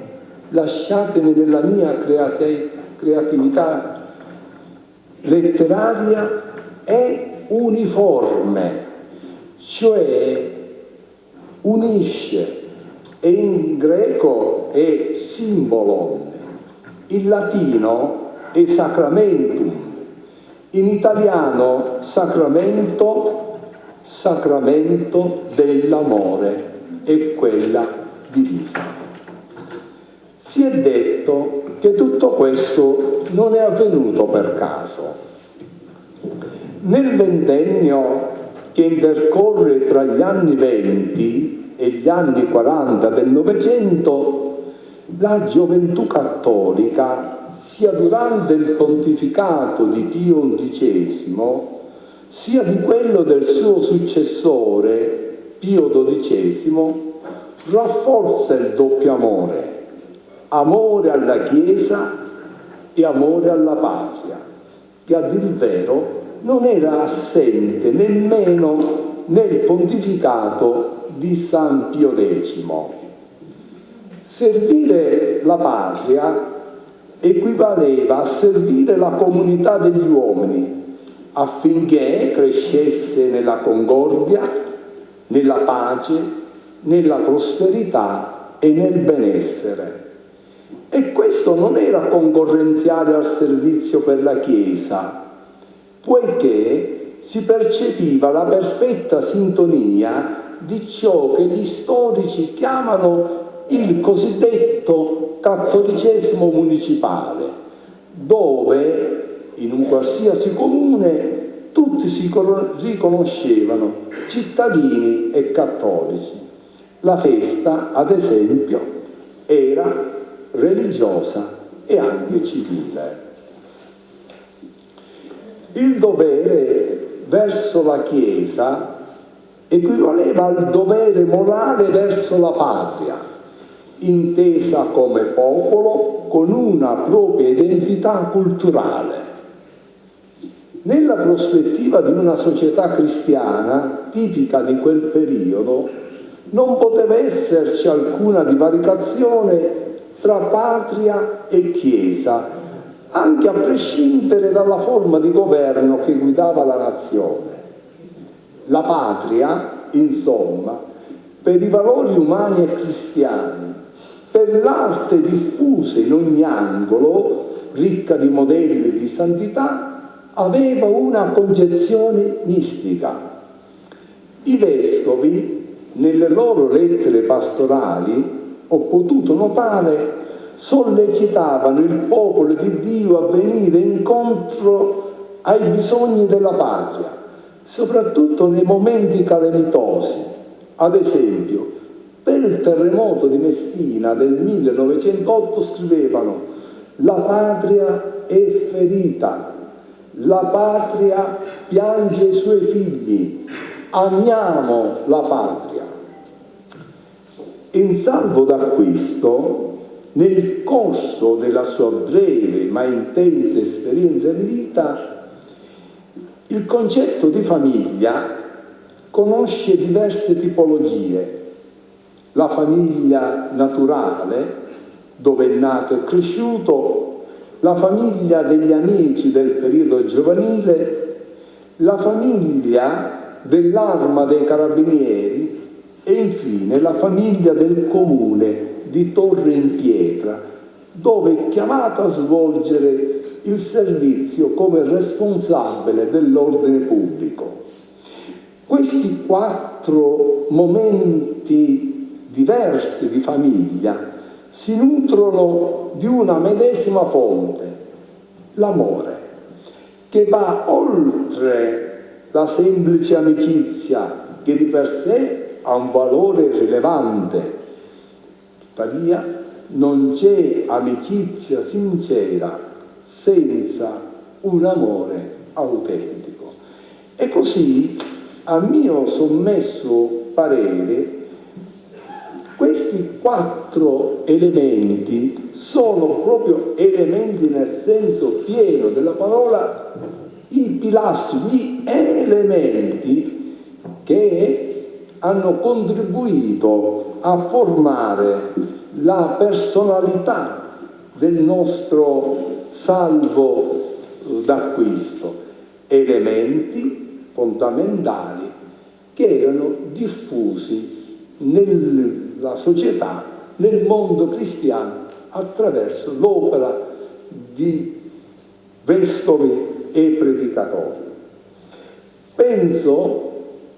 lasciatemi nella mia creatività letteraria, è uniforme, cioè unisce, e in greco è simbolon, in latino è sacramentum, in italiano sacramento, sacramento dell'amore, è quella divisa. Si è detto che tutto questo non è avvenuto per caso. Nel ventennio che intercorre tra gli anni 20 e gli anni 40 del Novecento, la gioventù cattolica, sia durante il pontificato di Pio XI, sia di quello del suo successore, Pio XII, rafforza il doppio amore, amore alla Chiesa e amore alla patria, che a dir vero non era assente nemmeno nel pontificato di San Pio X. Servire la patria equivaleva a servire la comunità degli uomini affinché crescesse nella concordia, nella pace, nella prosperità e nel benessere. E questo non era concorrenziale al servizio per la Chiesa, poiché si percepiva la perfetta sintonia di ciò che gli storici chiamano il cosiddetto cattolicesimo municipale, dove in un qualsiasi comune tutti si riconoscevano cittadini e cattolici. La festa, ad esempio, era religiosa e anche civile. Il dovere verso la Chiesa equivaleva al dovere morale verso la patria, intesa come popolo con una propria identità culturale. Nella prospettiva di una società cristiana tipica di quel periodo, non poteva esserci alcuna divaricazione tra patria e Chiesa, anche a prescindere dalla forma di governo che guidava la nazione. La patria, insomma, per i valori umani e cristiani, per l'arte diffusa in ogni angolo, ricca di modelli di santità, aveva una concezione mistica. I vescovi, nelle loro lettere pastorali, ho potuto notare, sollecitavano il popolo di Dio a venire incontro ai bisogni della patria, soprattutto nei momenti calamitosi. Ad esempio, per il terremoto di Messina del 1908 scrivevano: la patria è ferita, la patria piange i suoi figli, amiamo la patria. In salvo d'acquisto, nel corso della sua breve ma intensa esperienza di vita, il concetto di famiglia conosce diverse tipologie. La famiglia naturale, dove è nato e cresciuto, la famiglia degli amici del periodo giovanile, la famiglia dell'Arma dei Carabinieri e infine la famiglia del comune di Torre in Pietra, dove è chiamata a svolgere il servizio come responsabile dell'ordine pubblico. Questi 4 momenti diversi di famiglia si nutrono di una medesima fonte, l'amore, che va oltre la semplice amicizia che di per sé ha un valore rilevante. Tuttavia non c'è amicizia sincera senza un amore autentico. E così, a mio sommesso parere, questi 4 elementi sono proprio elementi nel senso pieno della parola, i pilastri, gli elementi che hanno contribuito a formare la personalità del nostro salvo d'acquisto, elementi fondamentali che erano diffusi nella società, nel mondo cristiano, attraverso l'opera di vescovi e predicatori. Penso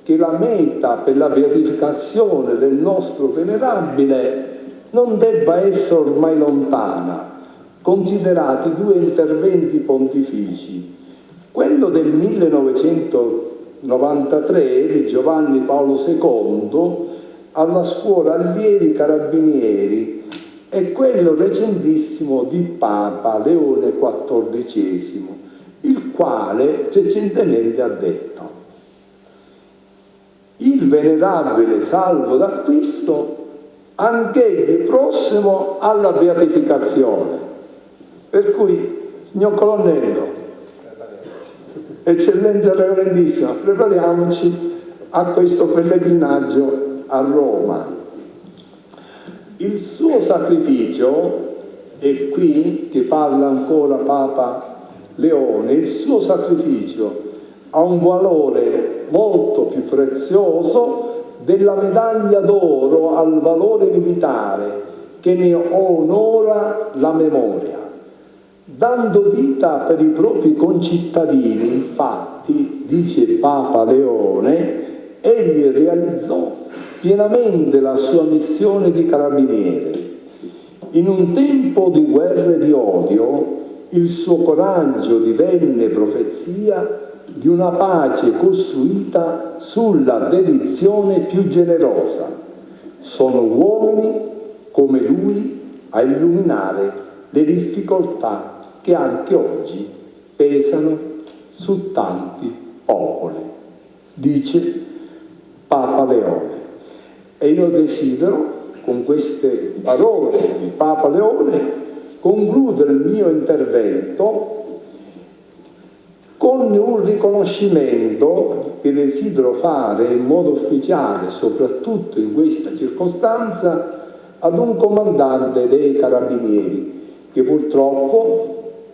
che la meta per la beatificazione del nostro venerabile non debba essere ormai lontana, considerati 2 interventi pontifici, quello del 1993 di Giovanni Paolo II alla scuola allievi carabinieri e quello recentissimo di Papa Leone XIV, il quale recentemente ha detto: il venerabile salvo d'acquisto anch'egli prossimo alla beatificazione. Per cui, signor Colonnello, Eccellenza Reverendissima, prepariamoci a questo pellegrinaggio a Roma. Il suo sacrificio, è qui che parla ancora Papa Leone, il suo sacrificio ha un valore molto più prezioso della medaglia d'oro al valore militare che ne onora la memoria. Dando vita per i propri concittadini, infatti, dice Papa Leone, egli realizzò pienamente la sua missione di carabiniere. In un tempo di guerra e di odio, il suo coraggio divenne profezia di una pace costruita sulla dedizione più generosa. Sono uomini come lui a illuminare le difficoltà che anche oggi pesano su tanti popoli, dice Papa Leone. E io desidero, con queste parole di Papa Leone, concludere il mio intervento con un riconoscimento che desidero fare in modo ufficiale, soprattutto in questa circostanza, ad un comandante dei Carabinieri che purtroppo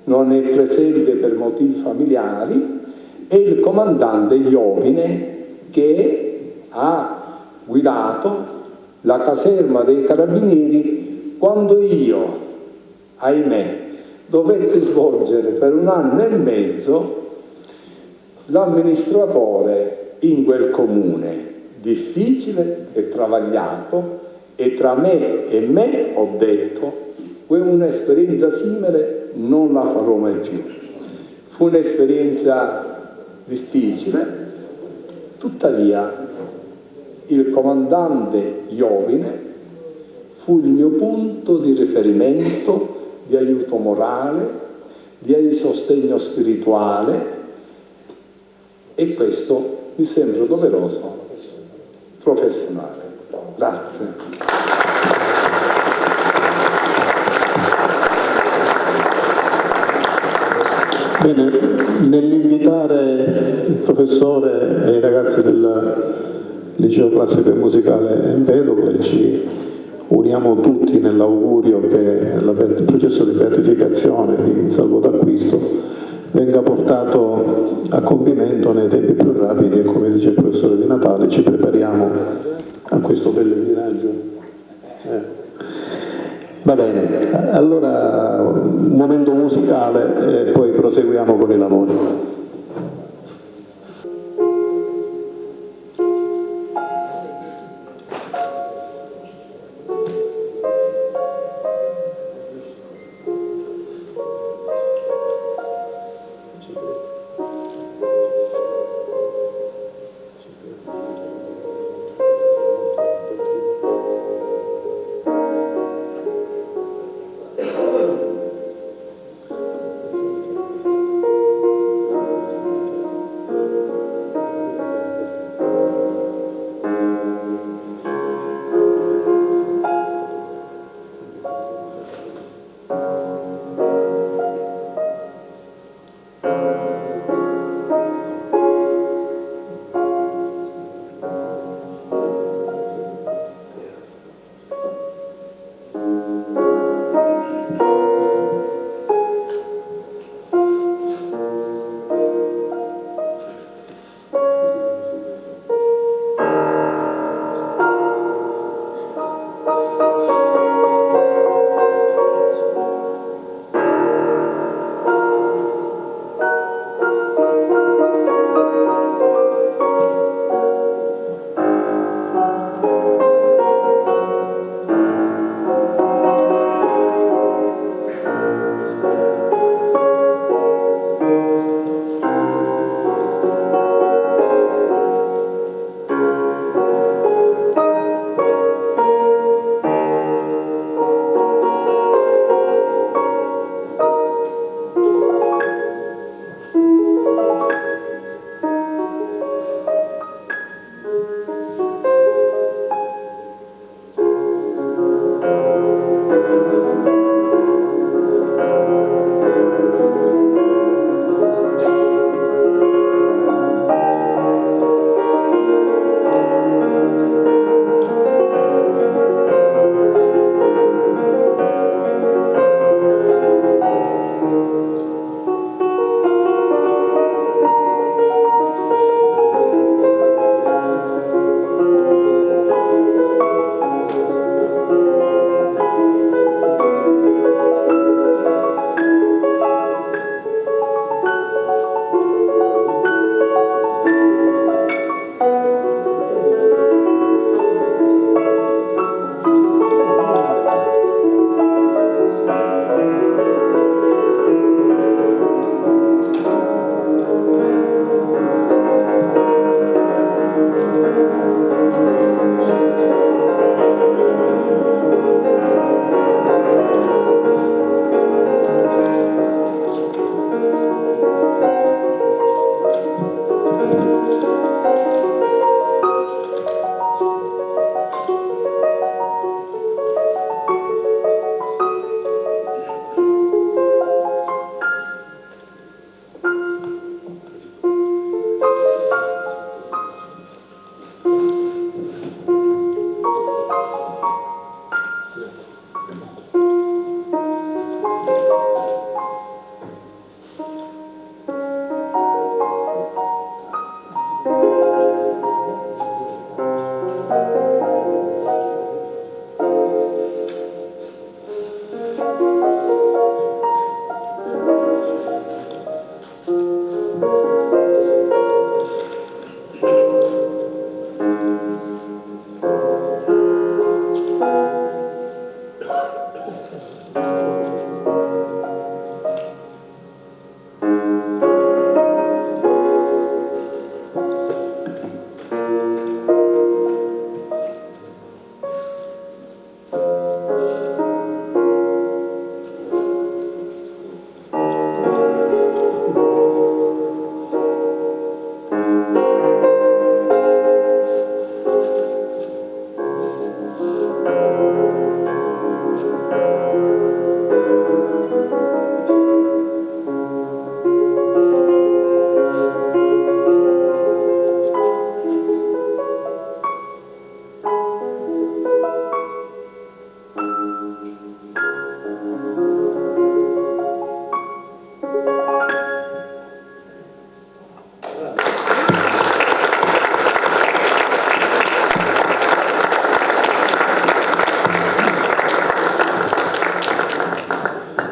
non è presente per motivi familiari, è il comandante Iovine, che ha guidato la caserma dei Carabinieri quando io, ahimè, dovetti svolgere per 1 anno e mezzo l'amministratore in quel comune, difficile e travagliato, e tra me e me ho detto: un'esperienza simile non la farò mai più. Fu un'esperienza difficile, tuttavia il comandante Iovine fu il mio punto di riferimento, di aiuto morale, di sostegno spirituale, e questo mi sembra doveroso, professionale. Grazie. Bene, nell'invitare il professore e i ragazzi del Liceo Classico e Musicale Empedocle ci uniamo tutti nell'augurio che il processo di beatificazione di salvo d'acquisto venga portato a compimento nei tempi più rapidi, e come dice il professore Di Natale ci prepariamo a questo pellegrinaggio. Va bene, allora un momento musicale e poi proseguiamo con i lavori.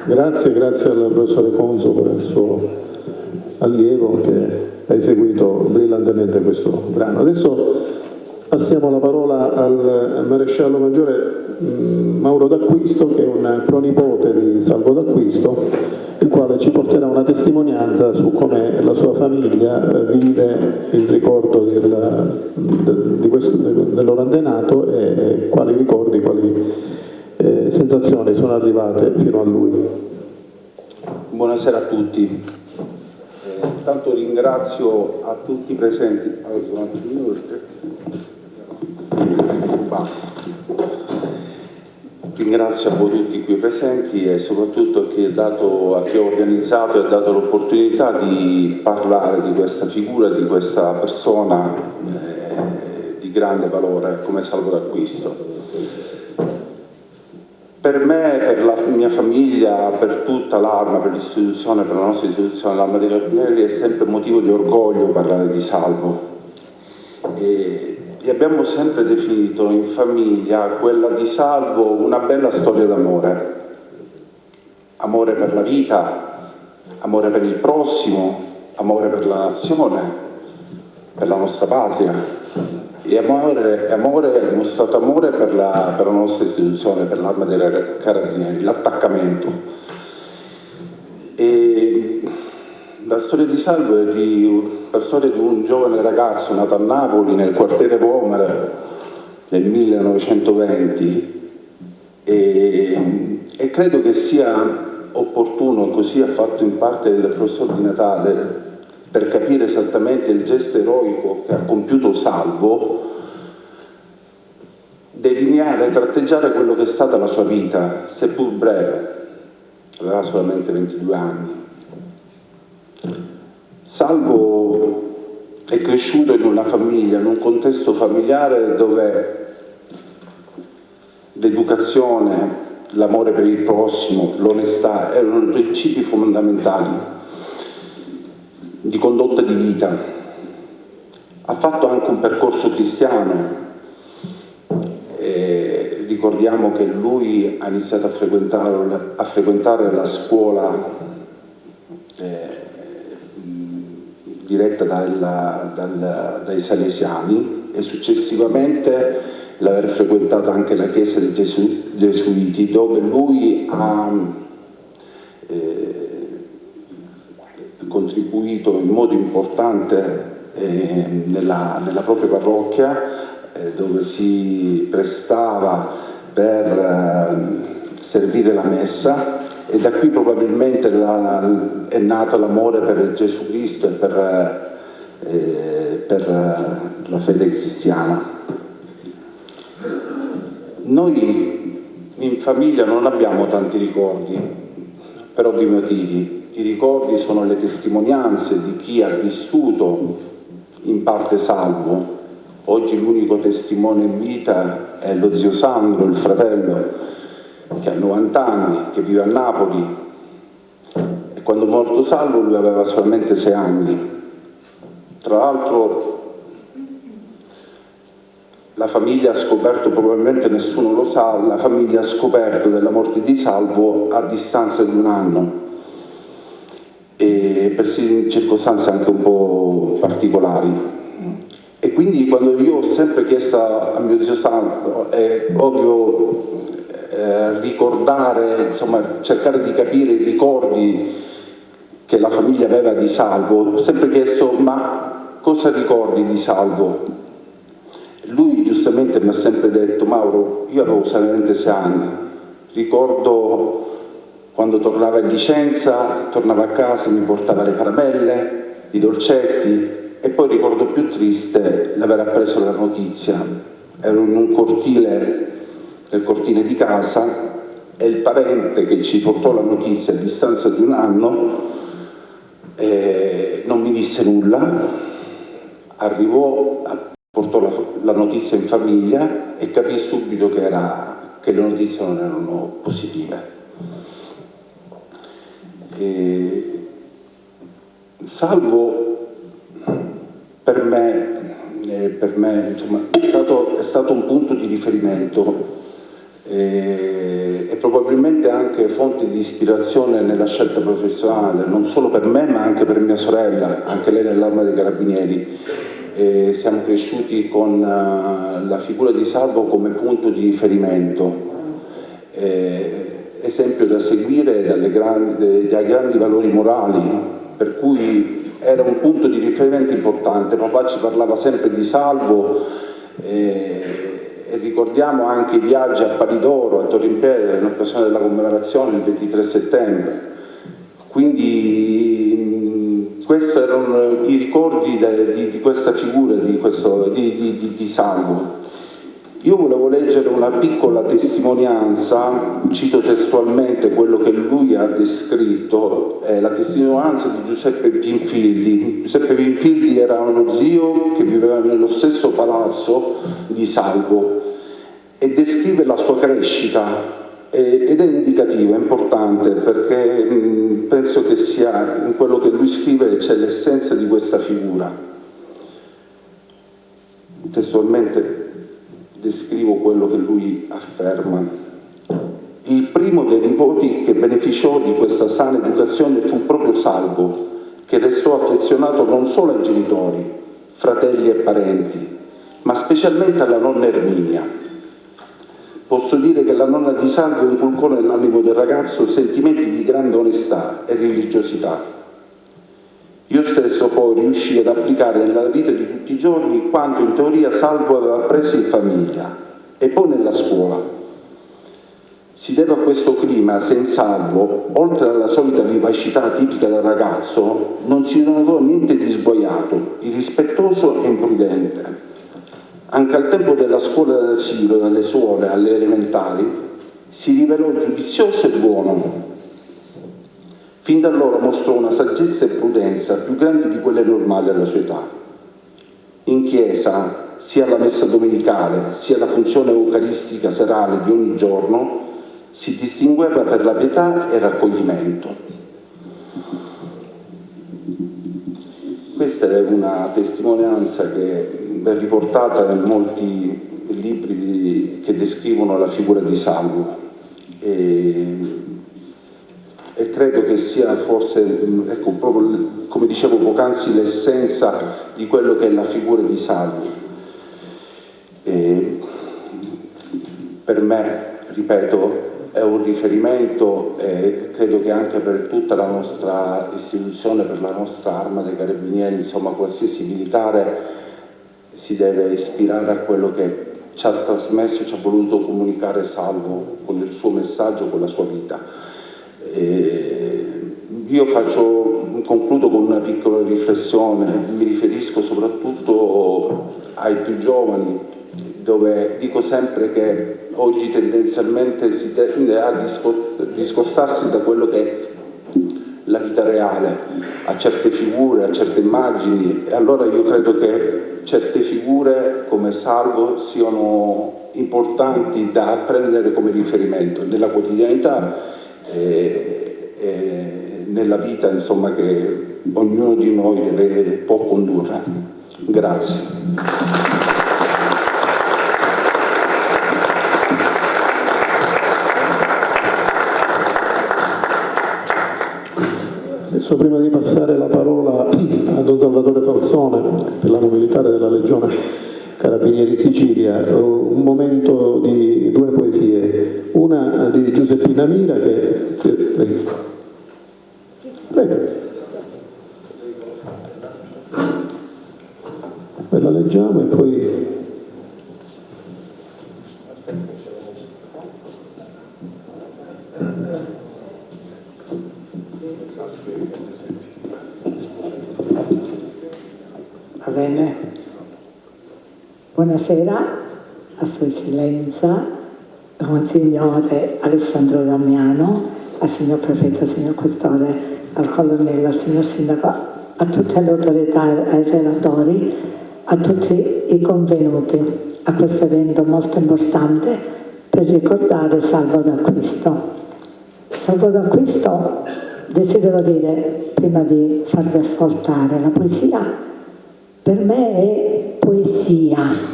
Grazie al professore Conso per il suo allievo che ha eseguito brillantemente questo brano. Adesso passiamo la parola al maresciallo maggiore Mauro D'Acquisto, che è un pronipote di Salvo D'Acquisto, il quale ci porterà una testimonianza su come la sua famiglia vive il ricordo del loro antenato e quali ricordi, quali sensazioni sono arrivate fino a lui. Buonasera a tutti. Intanto ringrazio a tutti i presenti. Ringrazio a voi tutti qui presenti e soprattutto a chi ha organizzato e ha dato l'opportunità di parlare di questa figura, di questa persona di grande valore come Salvo D'Acquisto. Per me, per la mia famiglia, per tutta l'Arma, per l'istituzione, per la nostra istituzione, l'Arma dei Carabinieri, è sempre motivo di orgoglio parlare di Salvo. E abbiamo sempre definito in famiglia quella di Salvo una bella storia d'amore. Amore per la vita, amore per il prossimo, amore per la nazione, per la nostra patria. E amore, ha dimostrato amore per la nostra istituzione, per l'Arma dei Carabinieri, l'attaccamento. E la storia di Salvo è la storia di un giovane ragazzo nato a Napoli nel quartiere Vomero nel 1920 e credo che sia opportuno, così ha fatto in parte il professor Di Natale, per capire esattamente il gesto eroico che ha compiuto Salvo, delineare, tratteggiare quello che è stata la sua vita, seppur breve, aveva solamente 22 anni. Salvo è cresciuto in una famiglia, in un contesto familiare dove l'educazione, l'amore per il prossimo, l'onestà erano principi fondamentali di condotta di vita. Ha fatto anche un percorso cristiano. Ricordiamo che lui ha iniziato a frequentare la scuola diretta dai Salesiani e successivamente l'aver frequentato anche la chiesa dei Gesuiti, dove lui ha contribuito in modo importante nella propria parrocchia, dove si prestava per servire la messa, e da qui probabilmente è nato l'amore per Gesù Cristo e per la fede cristiana. Noi in famiglia non abbiamo tanti ricordi, per ovvi motivi. I ricordi sono le testimonianze di chi ha vissuto in parte Salvo. Oggi l'unico testimone in vita è lo zio Sandro, il fratello, che ha 90 anni, che vive a Napoli, e quando è morto Salvo lui aveva solamente 6 anni. Tra l'altro la famiglia ha scoperto, probabilmente nessuno lo sa, la famiglia ha scoperto della morte di Salvo a distanza di 1 anno, e persino in circostanze anche un po' particolari. E quindi quando io ho sempre chiesto a mio zio Sandro, è ovvio ricordare, insomma cercare di capire i ricordi che la famiglia aveva di Salvo, ho sempre chiesto: ma cosa ricordi di Salvo? Lui giustamente mi ha sempre detto: Mauro, io avevo solamente 6 anni, ricordo quando tornava in licenza, tornava a casa, mi portava le caramelle, i dolcetti, e poi ricordo più triste l'aver appreso la notizia. Ero in un cortile, nel cortile di casa, e il parente che ci portò la notizia a distanza di 1 anno non mi disse nulla, arrivò, portò la notizia in famiglia e capì subito che le notizie non erano positive. Salvo per me insomma, è stato un punto di riferimento, e probabilmente anche fonte di ispirazione nella scelta professionale, non solo per me ma anche per mia sorella, anche lei nell'Arma dei Carabinieri. Siamo cresciuti con la figura di Salvo come punto di riferimento, esempio da seguire dai grandi valori morali, per cui era un punto di riferimento importante. Papà ci parlava sempre di Salvo e ricordiamo anche i viaggi a Palidoro, a Torrimpedere in occasione della commemorazione il 23 settembre. Quindi questi erano i ricordi di questa figura, di Salvo. Io volevo leggere una piccola testimonianza, cito testualmente quello che lui ha descritto, la testimonianza di Giuseppe Pinfildi. Giuseppe Pinfildi era uno zio che viveva nello stesso palazzo di Salvo e descrive la sua crescita ed è indicativo, è importante, perché penso che sia in quello che lui scrive c'è l'essenza di questa figura. Testualmente descrivo quello che lui afferma. Il primo dei nipoti che beneficiò di questa sana educazione fu proprio Salvo, che restò affezionato non solo ai genitori, fratelli e parenti, ma specialmente alla nonna Erminia. Posso dire che la nonna di Salvo inculcò nell'animo del ragazzo sentimenti di grande onestà e religiosità. Io stesso poi riuscii ad applicare nella vita di tutti i giorni quanto in teoria Salvo aveva appreso in famiglia e poi nella scuola. Si deve a questo clima se in Salvo, oltre alla solita vivacità tipica del ragazzo, non si notò niente di sguaiato, irrispettoso e imprudente. Anche al tempo della scuola d'asilo, dalle suore alle elementari, si rivelò giudizioso e buono. Fin da allora mostrò una saggezza e prudenza più grandi di quelle normali alla sua età. In chiesa, sia la messa domenicale, sia la funzione eucaristica serale di ogni giorno, si distingueva per la pietà e il raccoglimento. Questa è una testimonianza che è riportata in molti libri che descrivono la figura di Salvo e credo che sia forse, ecco, proprio come dicevo poc'anzi, l'essenza di quello che è la figura di Salvo. Per me, ripeto, è un riferimento e credo che anche per tutta la nostra istituzione, per la nostra Arma dei Carabinieri, insomma qualsiasi militare si deve ispirare a quello che ci ha trasmesso, ci ha voluto comunicare Salvo con il suo messaggio, con la sua vita. Io concludo con una piccola riflessione, mi riferisco soprattutto ai più giovani, dove dico sempre che oggi tendenzialmente si tende a discostarsi da quello che è la vita reale, a certe figure, a certe immagini, e allora io credo che certe figure come Salvo siano importanti da prendere come riferimento nella quotidianità e nella vita, insomma, che ognuno di noi può condurre. Grazie. Adesso, prima di passare la parola a Don Salvatore Falzone, dell'anno militare della Legione Carabinieri Sicilia, un momento di due poesie, una di Giuseppina Mira che... Prego. La leggiamo e poi... Va bene. Buonasera a Sua Eccellenza, Monsignore Alessandro Damiano, al signor Prefetto, al signor Questore, al Colonnello, al signor Sindaco, a tutte le autorità, ai relatori, a tutti i convenuti a questo evento molto importante per ricordare Salvo d'Acquisto. Salvo d'Acquisto, desidero dire, prima di farvi ascoltare la poesia, per me è poesia,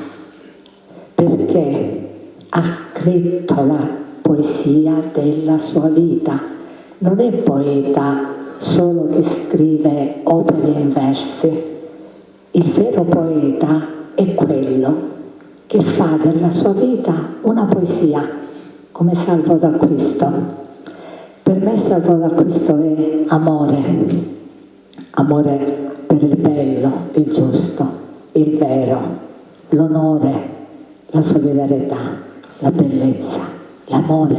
perché ha scritto la poesia della sua vita. Non è poeta solo chi scrive opere in versi. Il vero poeta è quello che fa della sua vita una poesia, come Salvo d'Acquisto. Per me Salvo d'Acquisto è amore, amore per il bello, il giusto, il vero, l'onore, la solidarietà, la bellezza, l'amore.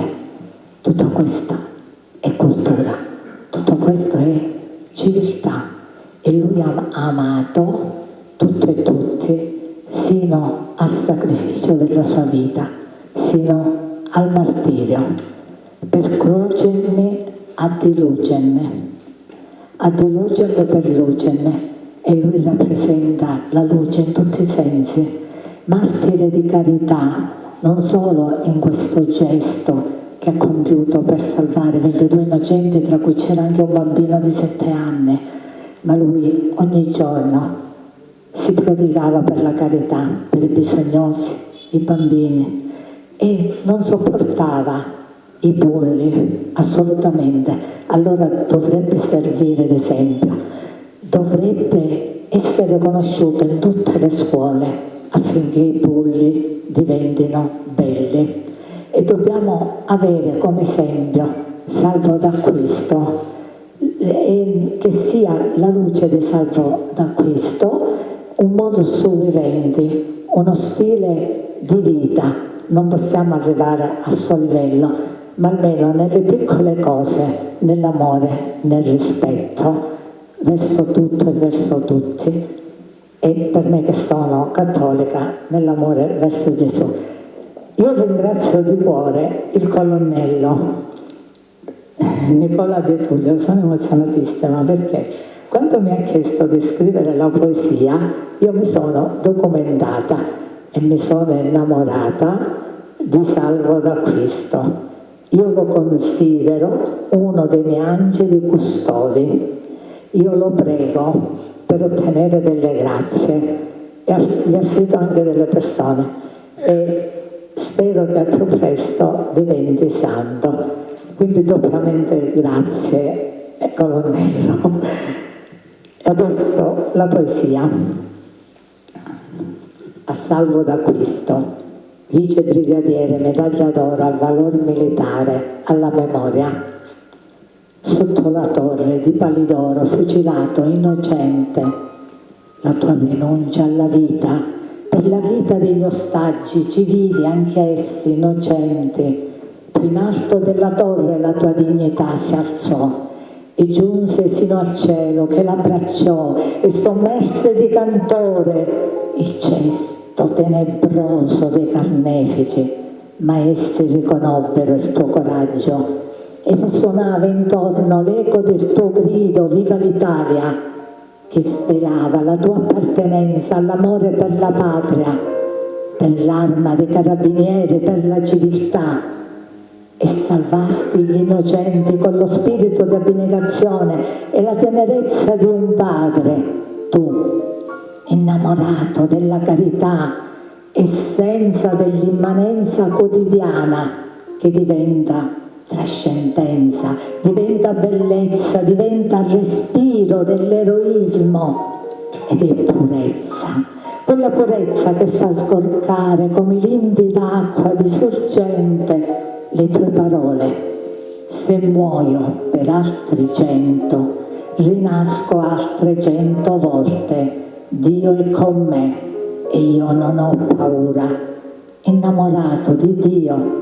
Tutto questo è cultura, tutto questo è civiltà, e lui ha amato tutto e tutti sino al sacrificio della sua vita, sino al martirio, per crucermi ad illugermi per illugermi, e lui rappresenta la luce in tutti i sensi, martire di carità, non solo in questo gesto che ha compiuto per salvare 22 innocenti, tra cui c'era anche un bambino di 7 anni, ma lui ogni giorno si prodigava per la carità, per i bisognosi, i bambini, e non sopportava i bulli, assolutamente. Allora dovrebbe servire d'esempio, dovrebbe essere conosciuto in tutte le scuole affinché i bulli diventino belli, e dobbiamo avere come esempio Salvo d'Acquisto, che sia la luce di Salvo d'Acquisto un modus vivendi, uno stile di vita. Non possiamo arrivare a suo livello, ma almeno nelle piccole cose, nell'amore, nel rispetto verso tutto e verso tutti, e per me che sono cattolica, nell'amore verso Gesù. Io ringrazio di cuore il colonnello Nicola De Tullio, sono emozionatissima perché quando mi ha chiesto di scrivere la poesia io mi sono documentata e mi sono innamorata di Salvo d'Acquisto. Io lo considero uno dei miei angeli custodi, io lo prego per ottenere delle grazie e gli affido anche delle persone, e spero che al più presto diventi santo. Quindi doppiamente grazie, colonnello. E adesso la poesia. A Salvo d'Acquisto, vice brigadiere, medaglia d'oro al valor militare, alla memoria. Sotto la torre di Palidoro, fucilato innocente, la tua denuncia alla vita, per la vita degli ostaggi civili, anche essi innocenti. Più in alto della torre la tua dignità si alzò e giunse sino al cielo che l'abbracciò, e sommerse di cantore il cesto tenebroso dei carnefici, ma essi riconobbero il tuo coraggio e risuonava intorno l'eco del tuo grido: viva l'Italia, che svelava la tua appartenenza all'amore per la patria, per l'arma dei carabinieri, per la civiltà, e salvasti gli innocenti con lo spirito di abnegazione e la tenerezza di un padre. Tu, innamorato della carità, essenza dell'immanenza quotidiana che diventa trascendenza, diventa bellezza, diventa respiro dell'eroismo ed è purezza, quella purezza che fa sgorgare come limpida acqua di sorgente le tue parole: se muoio per altri 100, rinasco altre 100 volte, Dio è con me e io non ho paura. Innamorato di Dio,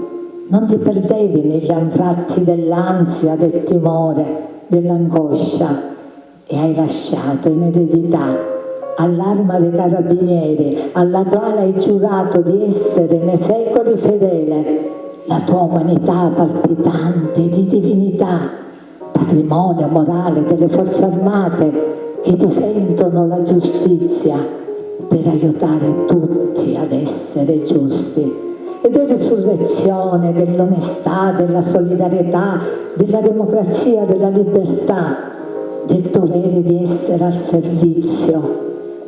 non ti perdevi negli anfratti dell'ansia, del timore, dell'angoscia, e hai lasciato in eredità all'arma dei carabinieri, alla quale hai giurato di essere nei secoli fedele, la tua umanità palpitante di divinità, patrimonio morale delle forze armate che difendono la giustizia per aiutare tutti ad essere giusti, ed è risurrezione dell'onestà, della solidarietà, della democrazia, della libertà, del dovere di essere al servizio,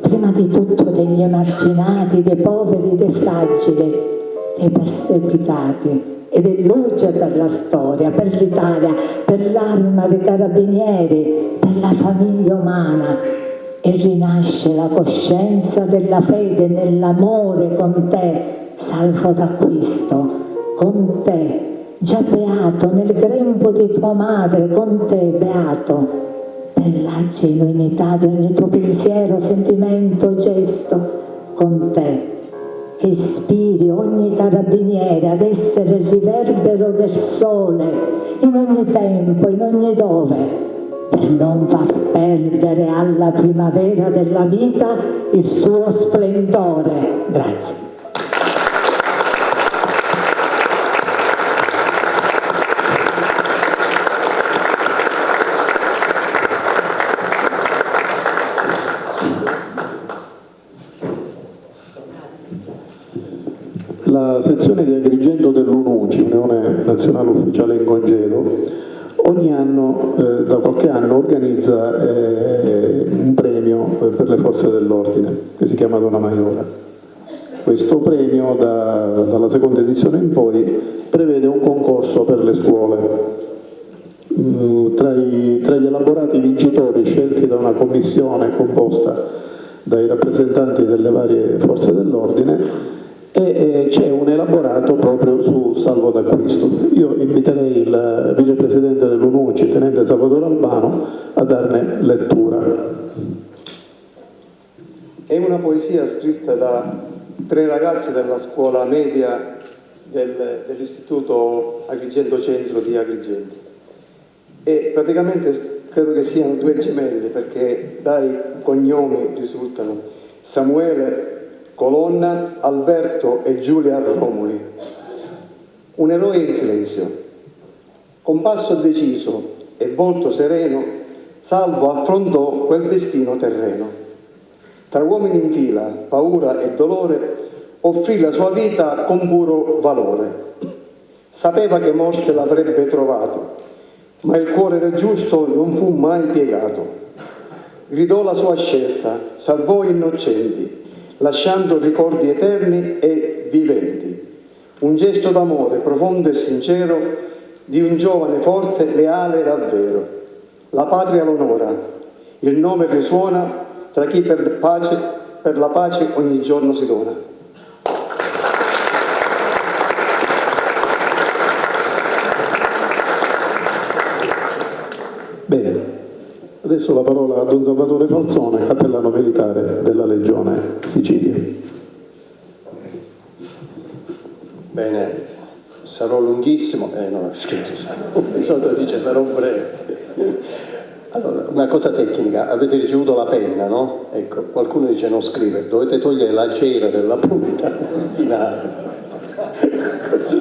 prima di tutto degli emarginati, dei poveri, dei fragili, dei perseguitati ed è luce per la storia, per l'Italia, per l'Arma dei Carabinieri, per la famiglia umana, e rinasce la coscienza della fede nell'amore con te, salvo d'acquisto, con te, già beato nel grembo di tua madre, con te beato, per la genuinità di ogni tuo pensiero, sentimento, gesto, con te, che ispiri ogni carabiniere ad essere il riverbero del sole in ogni tempo, in ogni dove, per non far perdere alla primavera della vita il suo splendore. Grazie. La sezione di Agrigento dell'UNUCI, Unione Nazionale Ufficiale in Congedo, ogni anno, da qualche anno, organizza un premio per le forze dell'ordine che si chiama Donna Maiora. Questo premio, dalla seconda edizione in poi, prevede un concorso per le scuole. Tra gli elaborati vincitori scelti da una commissione composta dai rappresentanti delle varie forze dell'ordine, e c'è un elaborato proprio su salvo d'acquisto. Io inviterei il vicepresidente dell'UNUCI, tenente Salvatore Albano, a darne lettura. È una poesia scritta da 3 ragazzi della scuola media dell'istituto Agrigento Centro di Agrigento, e praticamente credo che siano 2 gemelli, perché dai cognomi risultano Samuele Colonna, Alberto e Giulia Romoli. Un eroe in silenzio. Con passo deciso e volto sereno, Salvo affrontò quel destino terreno. Tra uomini in fila, paura e dolore, offrì la sua vita con puro valore. Sapeva che morte l'avrebbe trovato, ma il cuore del giusto non fu mai piegato. Gridò la sua scelta, salvò innocenti, lasciando ricordi eterni e viventi. Un gesto d'amore profondo e sincero di un giovane forte, leale davvero. La patria l'onora, il nome risuona tra chi per la pace ogni giorno si dona. Bene. Adesso la parola a Don Salvatore Falzone, cappellano militare della Legione Sicilia. Bene, sarò lunghissimo, no scherzo, di solito dice sarò breve. Allora, una cosa tecnica, avete ricevuto la penna, no? Ecco, qualcuno dice non scrive, dovete togliere la cera della punta finale. Così.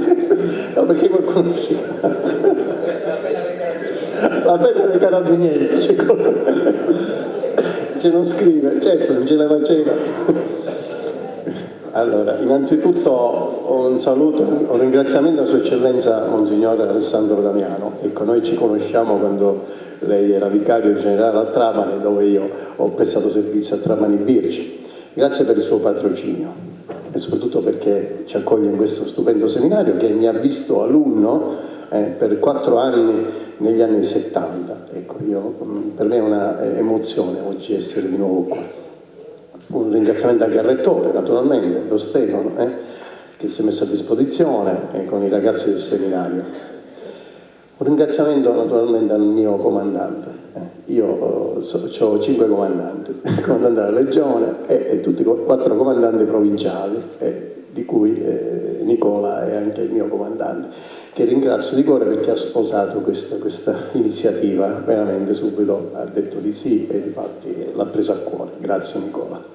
No, perché qualcuno la penna dei carabinieri, dice non scrive, certo, non ce la faceva. Allora, innanzitutto un saluto, un ringraziamento a Sua Eccellenza Monsignore Alessandro Damiano. Ecco, noi ci conosciamo quando lei era vicario generale a Trapani, dove io ho prestato servizio a Trapani Birci. Grazie per il suo patrocinio e soprattutto perché ci accoglie in questo stupendo seminario che mi ha visto alunno per 4 anni negli anni 70. Ecco, per me è una emozione oggi essere di nuovo qua. Un ringraziamento anche al rettore, naturalmente, lo Stefano, che si è messo a disposizione con i ragazzi del seminario. Un ringraziamento naturalmente al mio comandante. Io ho 5 comandanti, il comandante della Legione e tutti 4 comandanti provinciali, di cui Nicola è anche il mio comandante, che ringrazio di cuore perché ha sposato questa iniziativa, veramente subito ha detto di sì e infatti l'ha presa a cuore. Grazie Nicola.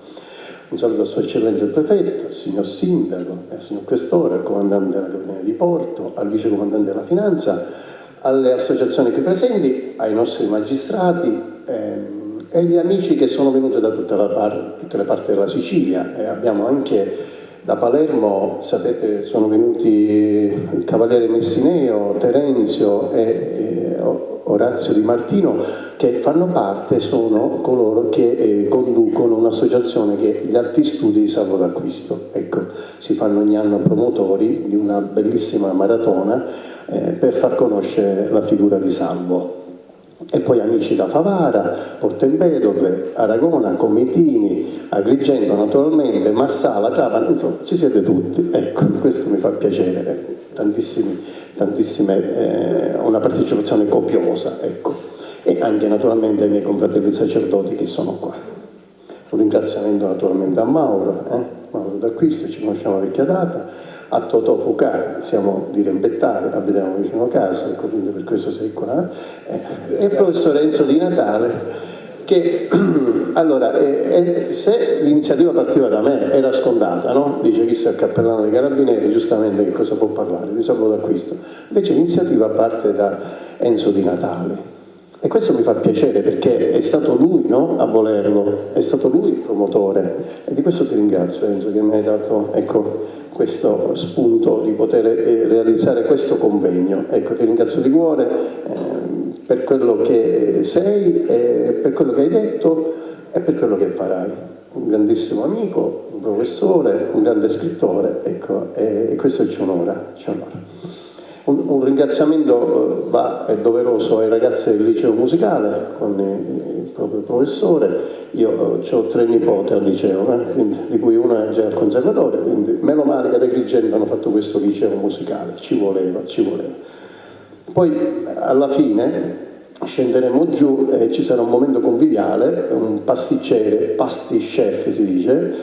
Un saluto a Sua Eccellenza il Prefetto, al signor Sindaco, al signor Questore, al Comandante della Capitaneria di Porto, al Vicecomandante della Finanza, alle associazioni qui presenti, ai nostri magistrati e agli amici che sono venuti da tutte le parti della Sicilia. Abbiamo anche Da Palermo, sapete, sono venuti il Cavaliere Messineo, Terenzio e Orazio Di Martino, che fanno parte, sono coloro che conducono un'associazione che è gli Alti Studi di Salvo d'Acquisto. Ecco, si fanno ogni anno promotori di una bellissima maratona per far conoscere la figura di Salvo. E poi amici da Favara, Porto Empedocle, Aragona, Comitini, Agrigento naturalmente, Marsala, Trapani, insomma ci siete tutti, ecco, questo mi fa piacere, una partecipazione copiosa, ecco, e anche naturalmente ai miei confratelli sacerdoti che sono qua. Un ringraziamento naturalmente a Mauro d'Acquisto, ci conosciamo vecchia data, a Totò Fucà, siamo di Rembettale, abitiamo vicino a casa, ecco, quindi per questo sei qua, e il professor Enzo Di Natale, che allora, se l'iniziativa partiva da me era scontata, no? Dice chi sia il cappellano dei Carabinieri, giustamente che cosa può parlare, di Salvo d'Acquisto, invece l'iniziativa parte da Enzo Di Natale. E questo mi fa piacere perché è stato lui, no, a volerlo, è stato lui il promotore, e di questo ti ringrazio Enzo che mi hai dato, ecco, questo spunto di poter realizzare questo convegno. Ecco, ti ringrazio di cuore per quello che sei, per quello che hai detto e per quello che farai. Un grandissimo amico, un professore, un grande scrittore, ecco, e questo ci onora. Un ringraziamento è doveroso ai ragazzi del liceo musicale con il proprio professore. Io ho 3 nipoti al liceo, quindi, di cui uno è già al conservatorio, quindi meno male che ad Agrigento hanno fatto questo liceo musicale, ci voleva. Poi alla fine scenderemo giù e ci sarà un momento conviviale, un pasticcere, pastichef si dice,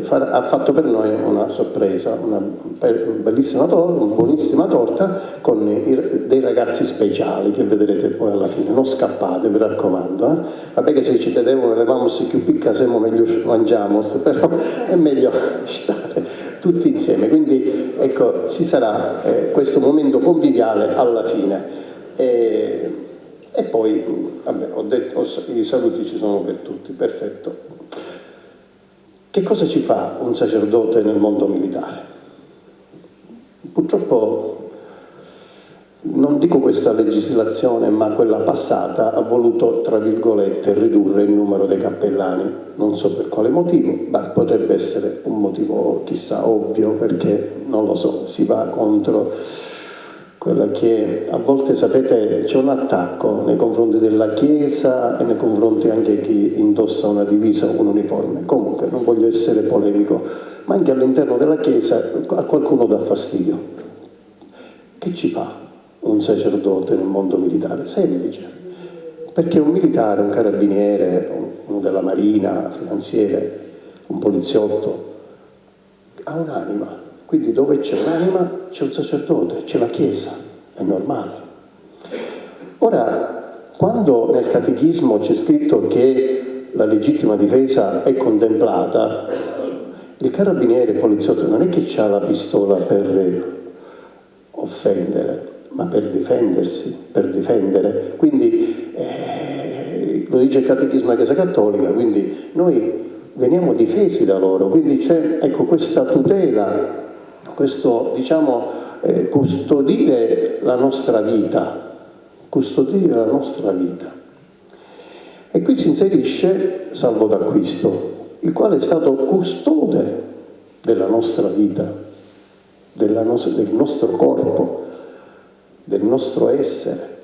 ha fatto per noi una sorpresa, una bellissima torta, una buonissima torta con dei ragazzi speciali che vedrete poi alla fine, non scappate, mi raccomando. Vabbè che se ci vedevano levamo più picca, siamo meglio mangiamo, però è meglio stare tutti insieme, quindi ecco ci sarà questo momento conviviale alla fine. E poi, vabbè, ho detto, i saluti ci sono per tutti, perfetto. Che cosa ci fa un sacerdote nel mondo militare? Purtroppo, non dico questa legislazione, ma quella passata ha voluto, tra virgolette, ridurre il numero dei cappellani. Non so per quale motivo, ma potrebbe essere un motivo, chissà, ovvio, perché, non lo so, si va contro quella che a volte, sapete, c'è un attacco nei confronti della Chiesa e nei confronti anche di chi indossa una divisa o un uniforme. Comunque, non voglio essere polemico, ma anche all'interno della Chiesa a qualcuno dà fastidio. Che ci fa un sacerdote nel mondo militare? Semplice. Perché un militare, un carabiniere, uno della Marina, finanziere, un poliziotto, ha un'anima. Quindi dove c'è un'anima c'è un sacerdote, c'è la Chiesa, è normale. Ora, quando nel catechismo c'è scritto che la legittima difesa è contemplata, il carabiniere, il poliziotto non è che ha la pistola per offendere, ma per difendersi, per difendere. Quindi lo dice il catechismo della Chiesa Cattolica, quindi noi veniamo difesi da loro, quindi c'è, ecco, questa tutela, questo, diciamo, custodire la nostra vita, E qui si inserisce Salvo d'Acquisto, il quale è stato custode della nostra vita, del nostro corpo, del nostro essere.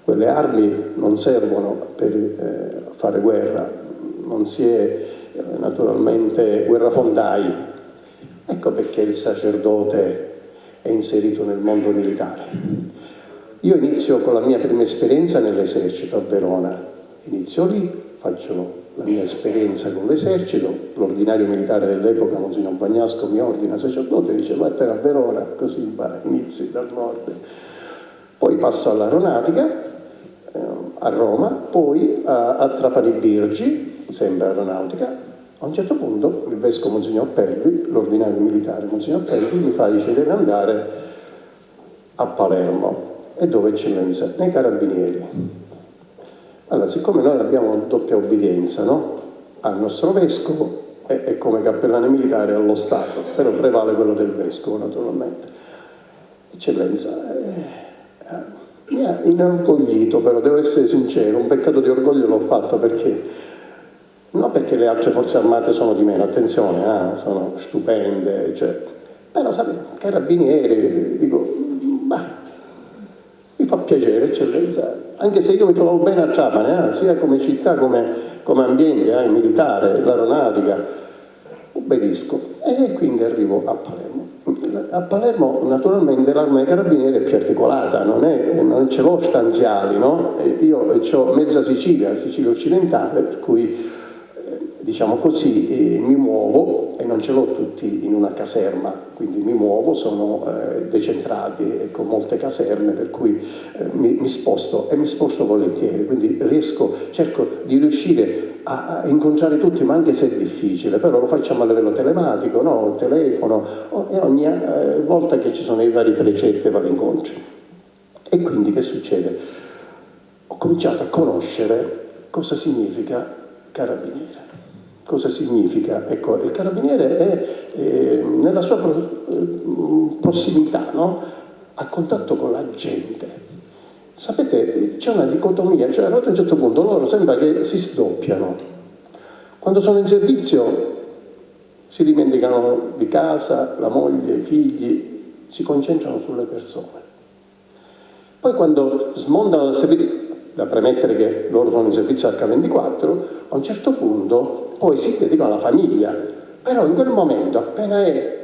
Quelle armi non servono per fare guerra, non si è naturalmente guerrafondai. Ecco perché il sacerdote è inserito nel mondo militare. Io inizio con la mia prima esperienza nell'esercito a Verona. Inizio lì, faccio la mia esperienza con l'esercito, l'ordinario militare dell'epoca, Monsignor Bagnasco, mi ordina sacerdote e dice vattene a Verona, così impara, inizi dal nord. Poi passo all'aeronautica, a Roma, poi a Trapani Birgi, sempre aeronautica. A un certo punto il vescovo Monsignor Pelvi, l'ordinario militare Monsignor Pelvi, dice deve andare a Palermo. E dove eccellenza? Nei Carabinieri. Allora, siccome noi abbiamo doppia obbedienza, no? Al nostro vescovo e come cappellani militari allo Stato, però prevale quello del vescovo naturalmente. Eccellenza, mi ha inorgoglito, però devo essere sincero, un peccato di orgoglio l'ho fatto perché, non perché le altre forze armate sono di meno, attenzione, sono stupende, cioè, però sapete, carabinieri, dico, mi fa piacere, eccellenza, anche se io mi trovo bene a Trapani, sia come città come ambiente, militare, l'aeronautica, obbedisco. E quindi arrivo a Palermo. A Palermo naturalmente l'arma dei carabinieri è più articolata, non ce l'ho stanziali, no? Io ho mezza Sicilia occidentale, per cui diciamo così mi muovo e non ce l'ho tutti in una caserma, quindi mi muovo, sono decentrati con molte caserme, per cui mi sposto e mi sposto volentieri, quindi cerco di riuscire a incontrare tutti, ma anche se è difficile, però lo facciamo a livello telematico, no? Telefono, e ogni volta che ci sono i vari precetti e vari incontri. E quindi che succede? Ho cominciato a conoscere cosa significa carabiniere. Cosa significa? Ecco, il carabiniere è nella sua prossimità, no? A contatto con la gente. Sapete, c'è una dicotomia, cioè a un certo punto loro sembra che si sdoppiano. Quando sono in servizio si dimenticano di casa, la moglie, i figli, si concentrano sulle persone. Poi quando smontano dal servizio, da premettere che loro sono in servizio H24, a un certo punto poi si dedicano alla famiglia, però in quel momento appena è,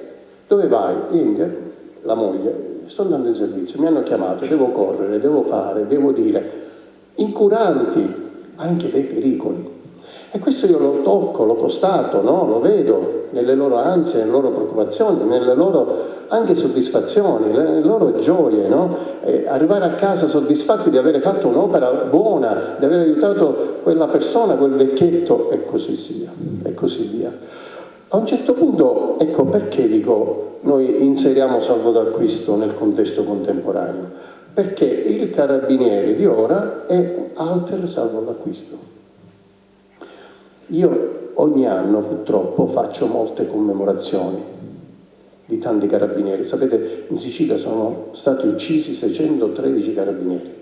dove vai? Niente, la moglie, sto andando in servizio, mi hanno chiamato, devo correre, devo fare, devo dire, incuranti anche dei pericoli. E questo io lo tocco, lo constato, no? Lo vedo nelle loro ansie, nelle loro preoccupazioni, nelle loro anche soddisfazioni, nelle loro gioie, no? Arrivare a casa soddisfatti di aver fatto un'opera buona, di aver aiutato quella persona, quel vecchietto, e così sia, e così via. A un certo punto, ecco perché dico, noi inseriamo salvo d'acquisto nel contesto contemporaneo, perché il carabiniere di ora è alter salvo d'acquisto. Io ogni anno purtroppo faccio molte commemorazioni di tanti carabinieri. Sapete, in Sicilia sono stati uccisi 613 carabinieri,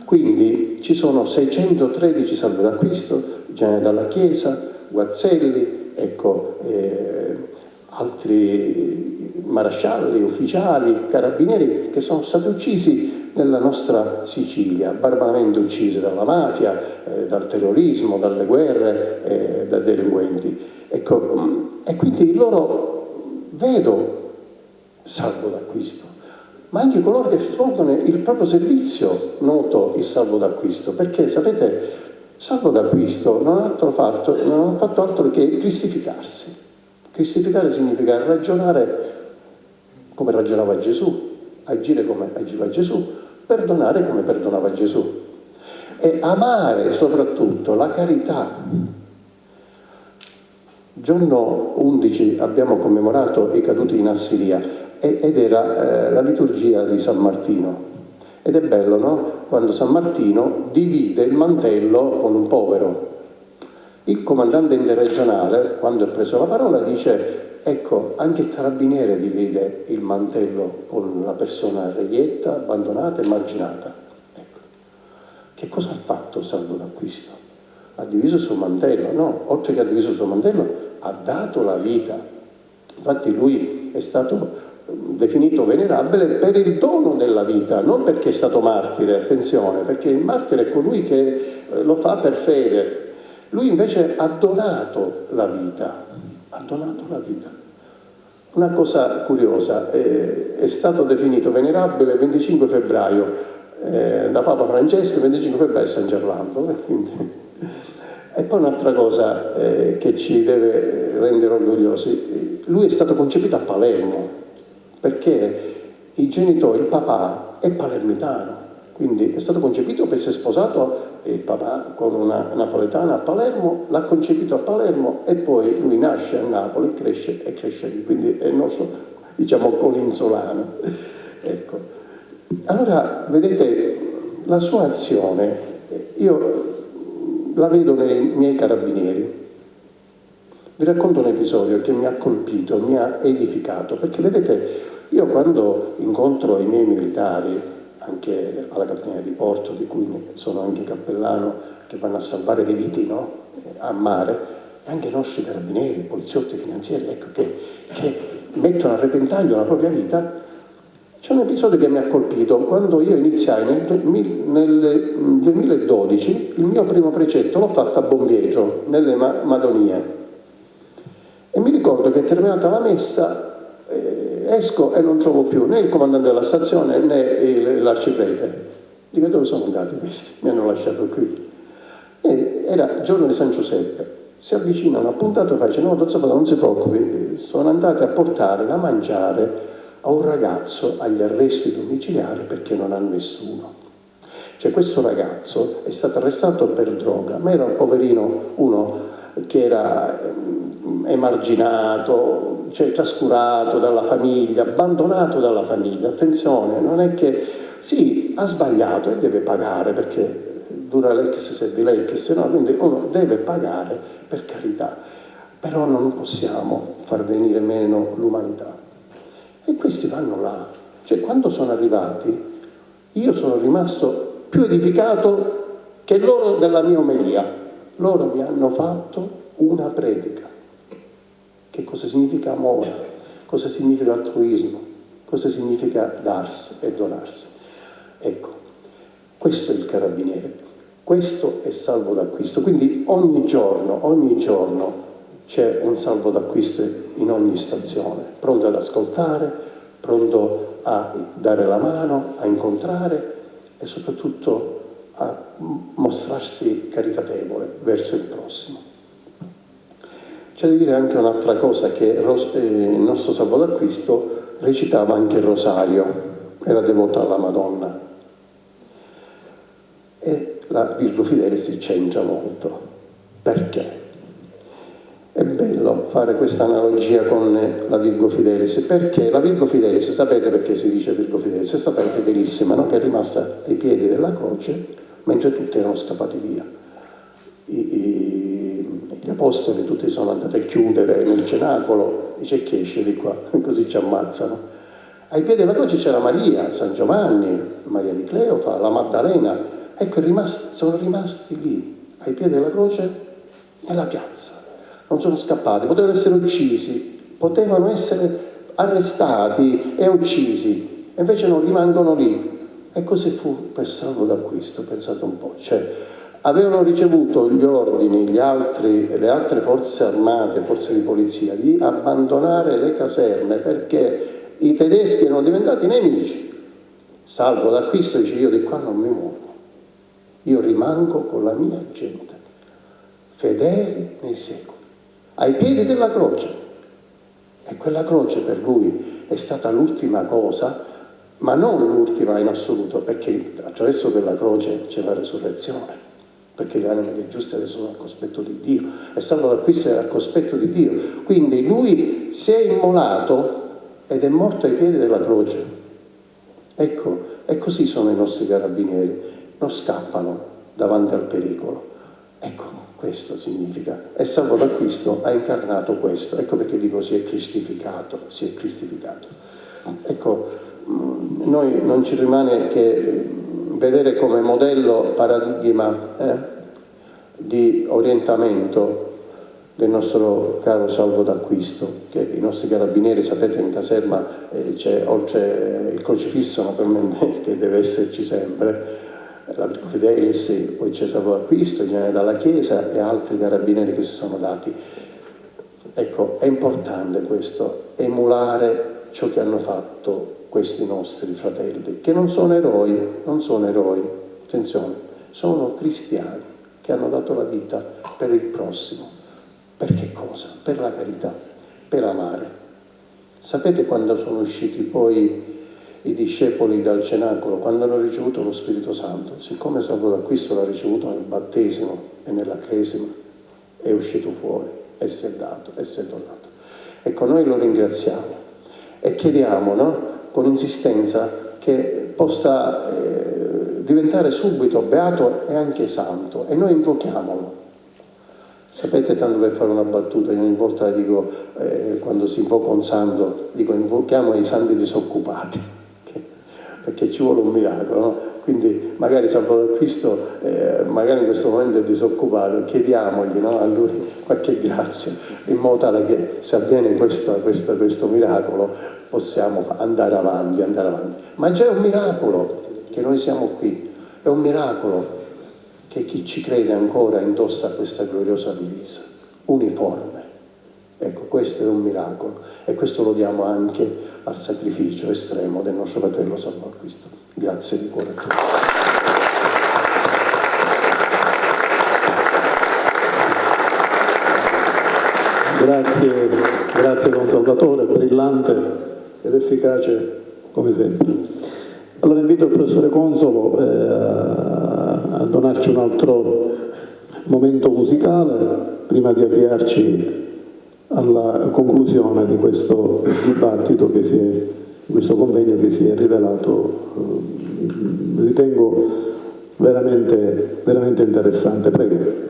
quindi ci sono 613 salve d'acquisto, Gianni Dalla Chiesa, Guazzelli, ecco, altri marascialli, ufficiali, carabinieri che sono stati uccisi nella nostra Sicilia, barbaramente uccisi dalla mafia, dal terrorismo, dalle guerre, da delinquenti. Ecco, e quindi loro vedo salvo d'acquisto, ma anche coloro che svolgono il proprio servizio noto il salvo d'acquisto, perché sapete, salvo d'acquisto non ha fatto altro che cristificarsi. Cristificare significa ragionare come ragionava Gesù, agire come agiva Gesù, perdonare come perdonava Gesù e amare soprattutto la carità. Giorno 11 abbiamo commemorato i caduti in Assiria ed era la liturgia di San Martino. Ed è bello, no? Quando San Martino divide il mantello con un povero. Il comandante interregionale, quando ha preso la parola, dice: ecco, anche il carabiniere divide il mantello con la persona reietta, abbandonata e marginata. Ecco. Che cosa ha fatto salvo d'acquisto? Ha diviso il suo mantello, no, oltre che ha diviso il suo mantello, ha dato la vita. Infatti lui è stato definito venerabile per il dono della vita, non perché è stato martire, attenzione, perché il martire è colui che lo fa per fede. Lui invece ha donato la vita, ha donato la vita. Una cosa curiosa, è stato definito venerabile il 25 febbraio da Papa Francesco, il 25 febbraio San Gerlando. E poi un'altra cosa che ci deve rendere orgogliosi, lui è stato concepito a Palermo, perché i genitori, il papà è palermitano, quindi è stato concepito per essere sposato il papà con una napoletana a Palermo, l'ha concepito a Palermo e poi lui nasce a Napoli, cresce lì, quindi è il nostro, diciamo, colinsolano. Ecco. Allora, vedete, la sua azione, io la vedo nei miei carabinieri, Vi racconto un episodio che mi ha colpito, mi ha edificato, perché vedete, io quando incontro i miei militari, anche alla Capitaneria di Porto, di cui sono anche cappellano, che vanno a salvare le vite, no? A mare, e anche i nostri carabinieri, poliziotti, finanzieri, ecco, che mettono a repentaglio la propria vita. C'è un episodio che mi ha colpito. Quando io iniziai nel 2012, il mio primo precetto l'ho fatto a Bombiegio, nelle Madonie. E mi ricordo che terminata la messa esco e non trovo più né il comandante della stazione né l'arciprete. Dico, dove sono andati questi? Mi hanno lasciato qui. E era giorno di San Giuseppe. Si avvicina una puntata e fa, dice, no, Don Zapata, non si preoccupi, sono andati a portare da mangiare a un ragazzo agli arresti domiciliari perché non ha nessuno. Cioè questo ragazzo è stato arrestato per droga, ma era un poverino, uno che era emarginato, cioè trascurato dalla famiglia, abbandonato dalla famiglia. Attenzione, non è che sì, ha sbagliato e deve pagare perché dura l'ex sed lex, no? Quindi uno deve pagare, per carità, però non possiamo far venire meno l'umanità. E questi vanno là. Cioè quando sono arrivati io sono rimasto più edificato che loro della mia omelia. Loro mi hanno fatto una predica. Che cosa significa amore? Cosa significa altruismo? Cosa significa darsi e donarsi? Ecco, questo è il carabiniere, questo è salvo d'acquisto. Quindi ogni giorno c'è un salvo d'acquisto in ogni stazione, pronto ad ascoltare, pronto a dare la mano, a incontrare e soprattutto a mostrarsi caritatevole verso il prossimo. C'è da dire anche un'altra cosa, che il nostro salvo d'acquisto recitava anche il rosario, era devoto alla Madonna. E la Virgo Fidelis c'entra molto. Perché? È bello fare questa analogia con la Virgo Fidelis, perché la Virgo Fidelis, sapete perché si dice Virgo Fidelis? È stata fedelissima, no? Che è rimasta ai piedi della croce mentre tutti erano scappati via. Gli apostoli tutti sono andati a chiudere nel cenacolo, dice che esce di qua, così ci ammazzano. Ai piedi della croce c'era Maria, San Giovanni, Maria di Cleofa, la Maddalena, ecco, sono rimasti lì, ai piedi della croce, nella piazza. Non sono scappati, potevano essere uccisi, potevano essere arrestati e uccisi, e invece non rimangono lì. E così fu per salvo d'acquisto, pensate un po'. Cioè, avevano ricevuto gli ordini, le altre forze armate, forze di polizia, di abbandonare le caserme perché i tedeschi erano diventati nemici. Salvo d'acquisto dice, io di qua non mi muovo, io rimango con la mia gente, fedeli nei secoli, ai piedi della croce. E quella croce per lui è stata l'ultima cosa, ma non l'ultima in assoluto, perché attraverso quella croce c'è la resurrezione, perché le anime dei giusti adesso sono al cospetto di Dio, e salvo d'acquisto era al cospetto di Dio. Quindi lui si è immolato ed è morto ai piedi della croce. Ecco, e così sono i nostri carabinieri, non scappano davanti al pericolo. Ecco, questo significa. E salvo d'acquisto ha incarnato questo. Ecco perché dico si è cristificato. Ecco, noi non ci rimane che vedere come modello, paradigma di orientamento del nostro caro salvo d'acquisto, che i nostri carabinieri, sapete, in caserma c'è, oltre il crocifisso naturalmente che deve esserci sempre, la Virgo Fidelis, poi c'è salvo d'acquisto, viene dalla Chiesa e altri carabinieri che si sono dati. Ecco, è importante questo, emulare ciò che hanno fatto questi nostri fratelli, che non sono eroi, attenzione, sono cristiani che hanno dato la vita per il prossimo. Per che cosa? Per la carità, per amare. Sapete quando sono usciti poi i discepoli dal cenacolo, quando hanno ricevuto lo Spirito Santo? Siccome salvo d'acquisto l'ha ricevuto nel battesimo e nella cresima, è uscito fuori e si è dato e si è donato. Ecco, noi lo ringraziamo e chiediamo, no? Con insistenza che possa diventare subito beato e anche santo, e noi invochiamolo. Sapete, tanto per fare una battuta, io ogni volta dico, quando si invoca un santo, dico invochiamo i santi disoccupati, perché ci vuole un miracolo, no? Quindi magari San Paolo Cristo, magari in questo momento è disoccupato, chiediamogli, no, a lui qualche grazia, in modo tale che se avviene questo miracolo possiamo andare avanti. Ma c'è un miracolo, che noi siamo qui, è un miracolo che chi ci crede ancora indossa questa gloriosa divisa, uniforme. Ecco, questo è un miracolo e questo lo diamo anche al sacrificio estremo del nostro fratello San Paolo Cristo. Grazie di cuore a tutti. Grazie Don Salvatore, brillante ed efficace come sempre. Allora invito il professore Consolo a donarci un altro momento musicale prima di avviarci alla conclusione di questo dibattito questo convegno che si è rivelato, ritengo veramente interessante. Prego.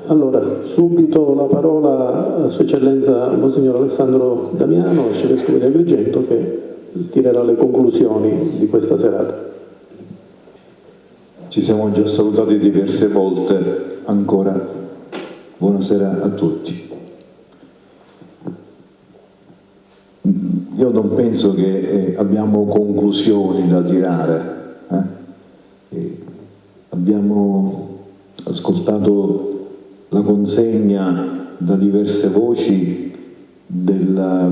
Allora, subito la parola a Sua Eccellenza Monsignor Alessandro Damiano, Arcivescovo di Agrigento, che tirerà le conclusioni di questa serata. Ci siamo già salutati diverse volte, ancora buonasera a tutti. Io non penso che abbiamo conclusioni da tirare. Abbiamo ascoltato la consegna da diverse voci della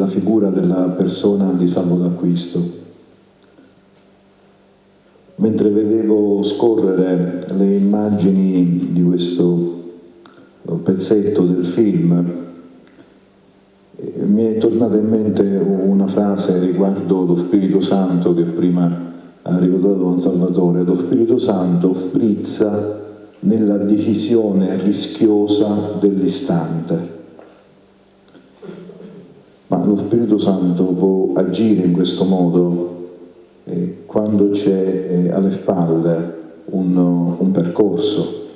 figura della persona di Salvo d'Acquisto. Mentre vedevo scorrere le immagini di questo pezzetto del film, mi è tornata in mente una frase riguardo lo Spirito Santo che prima ha ricordato Don Salvatore. Lo Spirito Santo frizza nella divisione rischiosa dell'istante. Ma lo Spirito Santo può agire in questo modo quando c'è alle spalle un percorso.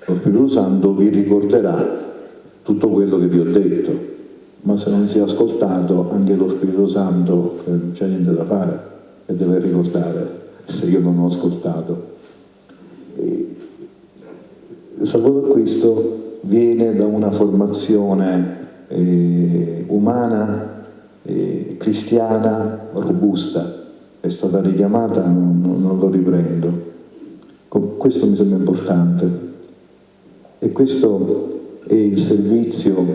Lo Spirito Santo vi ricorderà tutto quello che vi ho detto, ma se non si è ascoltato, anche lo Spirito Santo non c'è niente da fare e deve ricordare se io non ho ascoltato. Salvo d'Acquisto viene da una formazione umana, cristiana, robusta, è stata richiamata, non lo riprendo. Questo mi sembra importante e questo è il servizio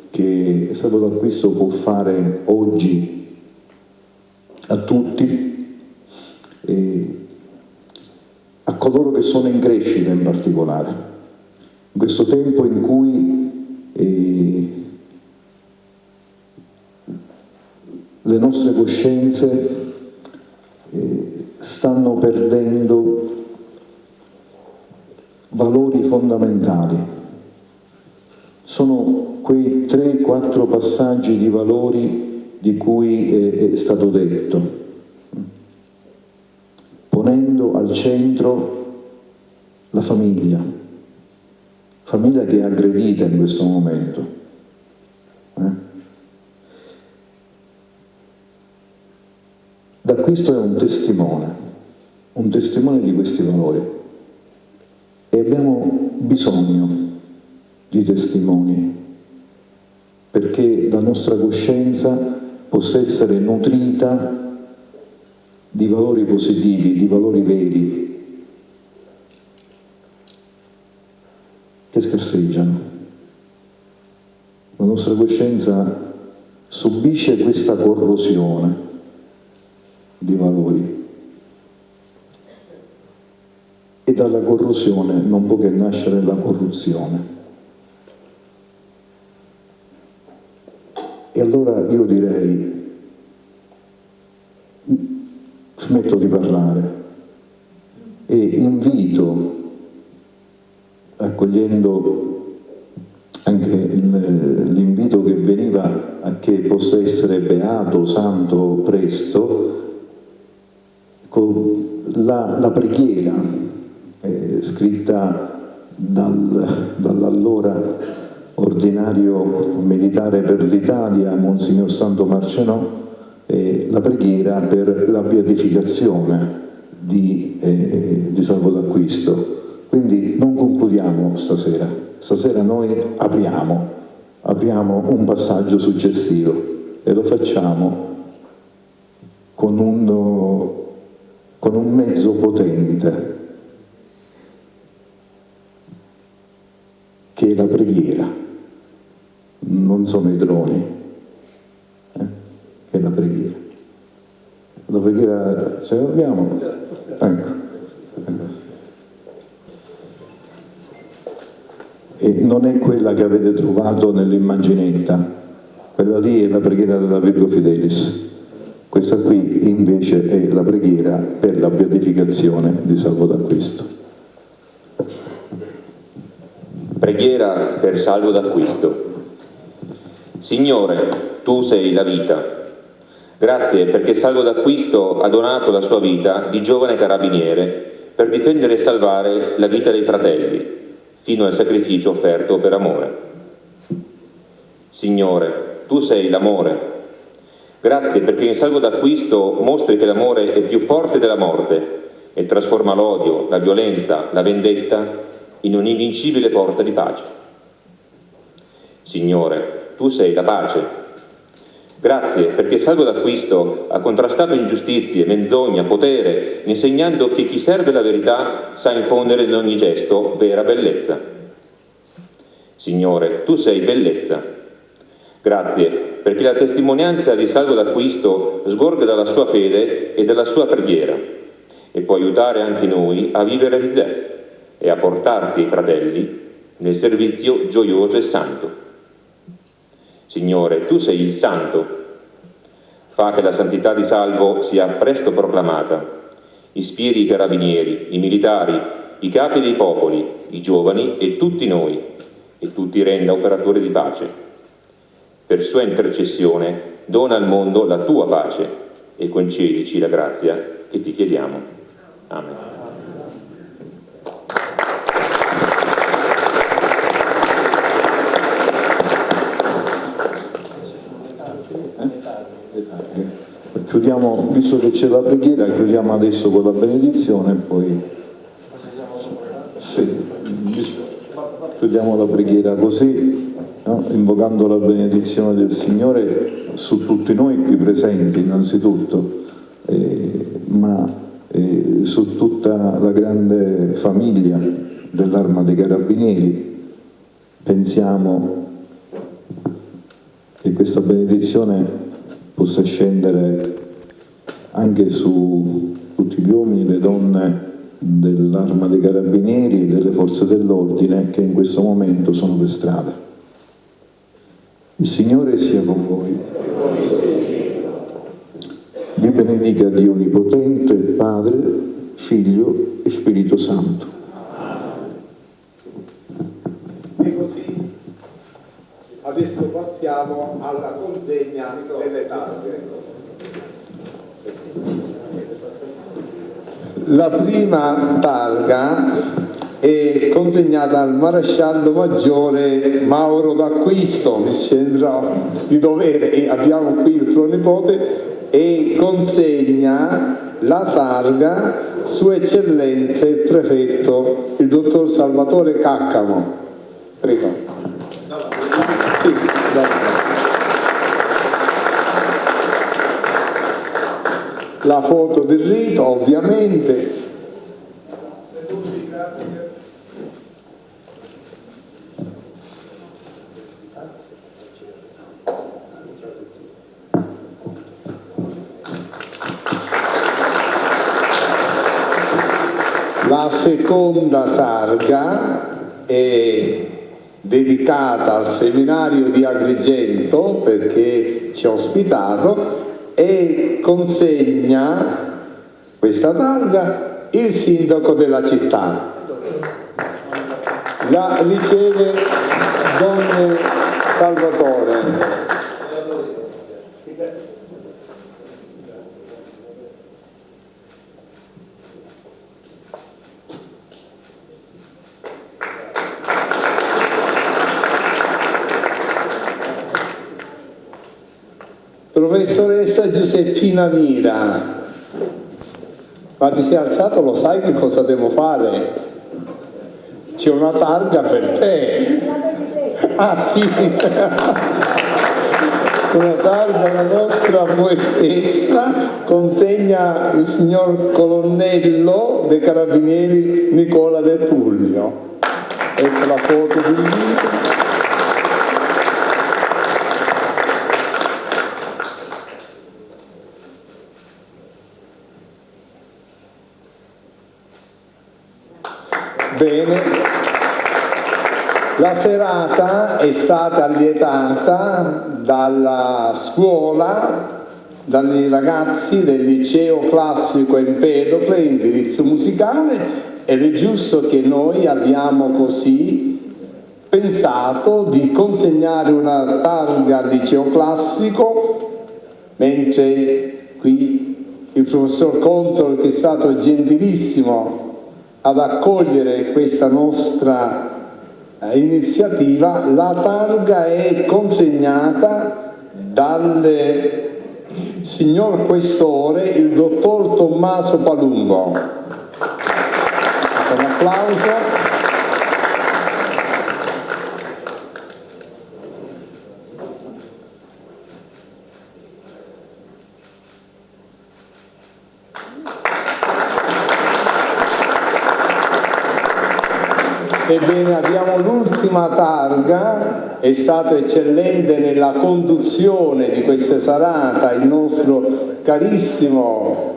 che Salvo d'Acquisto può fare oggi a tutti, a coloro che sono in crescita in particolare, in questo tempo in cui le nostre coscienze stanno perdendo valori fondamentali. Sono quei 3-4 passaggi di valori di cui è stato detto, ponendo al centro la famiglia che è aggredita in questo momento. D'Acquisto è un testimone di questi valori e abbiamo bisogno di testimoni perché la nostra coscienza possa essere nutrita di valori positivi, di valori veri che scarseggiano. La nostra coscienza subisce questa corrosione di valori e dalla corrosione non può che nascere la corruzione. E allora io direi smetto di parlare e invito, accogliendo anche l'invito che veniva a che possa essere beato, santo presto, la preghiera scritta dall'allora ordinario militare per l'Italia, Monsignor Santo Marcenò, la preghiera per la beatificazione di Salvo d'Acquisto. Quindi non concludiamo stasera noi apriamo un passaggio successivo e lo facciamo con un mezzo potente che è la preghiera, non sono i droni, che è la preghiera. La preghiera ce l'abbiamo? Ecco. E non è quella che avete trovato nell'immaginetta, quella lì è la preghiera della Virgo Fidelis. Questa qui invece è la preghiera per la beatificazione di Salvo d'Acquisto. Preghiera per Salvo d'Acquisto. Signore, tu sei la vita. Grazie perché Salvo d'Acquisto ha donato la sua vita di giovane carabiniere per difendere e salvare la vita dei fratelli, fino al sacrificio offerto per amore. Signore, tu sei l'amore. Grazie perché in Salvo d'Acquisto mostri che l'amore è più forte della morte e trasforma l'odio, la violenza, la vendetta in un'invincibile forza di pace. Signore, tu sei la pace. Grazie perché Salvo d'Acquisto ha contrastato ingiustizie, menzogna, potere, insegnando che chi serve la verità sa infondere in ogni gesto vera bellezza. Signore, tu sei bellezza. Grazie perché la testimonianza di Salvo d'Acquisto sgorga dalla sua fede e dalla sua preghiera e può aiutare anche noi a vivere di te e a portarti ai fratelli nel servizio gioioso e santo. Signore, tu sei il santo. Fa che la santità di Salvo sia presto proclamata. Ispiri i carabinieri, i militari, i capi dei popoli, i giovani e tutti noi, e tu ti renda operatori di pace. Per sua intercessione dona al mondo la tua pace e concedici la grazia che ti chiediamo. Amen. Chiudiamo, visto che c'è la preghiera, chiudiamo adesso con la benedizione e poi chiudiamo la preghiera così, no? Invocando la benedizione del Signore su tutti noi qui presenti innanzitutto, ma su tutta la grande famiglia dell'Arma dei Carabinieri. Pensiamo che questa benedizione possa scendere anche su tutti gli uomini e le donne dell'Arma dei Carabinieri e delle forze dell'ordine che in questo momento sono per strada. Il Signore sia con voi. Vi benedica Dio Onnipotente, Padre, Figlio e Spirito Santo. E così adesso passiamo alla consegna delle targhe. La prima targa è consegnata al maresciallo maggiore Mauro D'Acquisto, mi sembra di dovere, e abbiamo qui il pronipote, e consegna la targa Sua Eccellenza il Prefetto, il dottor Salvatore Caccamo. Prego. Sì, la foto del rito, ovviamente. La seconda targa è dedicata al seminario di Agrigento perché ci ha ospitato e consegna questa targa il sindaco della città. La riceve Don Salvatore. Professoressa Giuseppina Mira, ma ti sei alzato, lo sai che cosa devo fare? C'è una targa per te. Ah sì, una targa, la nostra poetessa consegna il signor colonnello dei Carabinieri Nicola De Tullio. Ecco la foto di lui. Bene, la serata è stata allietata dalla scuola, dai ragazzi del liceo classico Empedocle, indirizzo musicale, ed è giusto che noi abbiamo così pensato di consegnare una targa al liceo classico, mentre qui il professor Consolo, che è stato gentilissimo ad accogliere questa nostra iniziativa, la targa è consegnata dal signor Questore, il dottor Tommaso Palumbo. Un applauso. Ebbene, abbiamo l'ultima targa, è stato eccellente nella conduzione di questa serata il nostro carissimo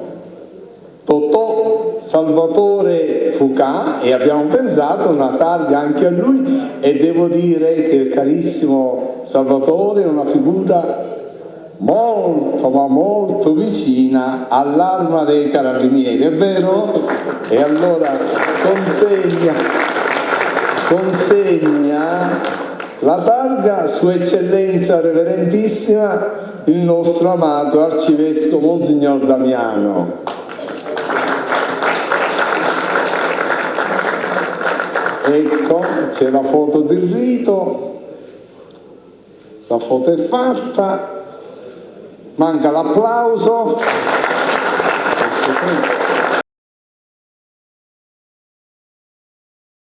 Totò Salvatore Fucà, e abbiamo pensato una targa anche a lui, e devo dire che il carissimo Salvatore è una figura molto ma molto vicina all'Arma dei Carabinieri, è vero? E allora consegna la targa Sua Eccellenza Reverendissima il nostro amato Arcivescovo Monsignor Damiano. Ecco, c'è la foto del rito, la foto è fatta, manca l'applauso.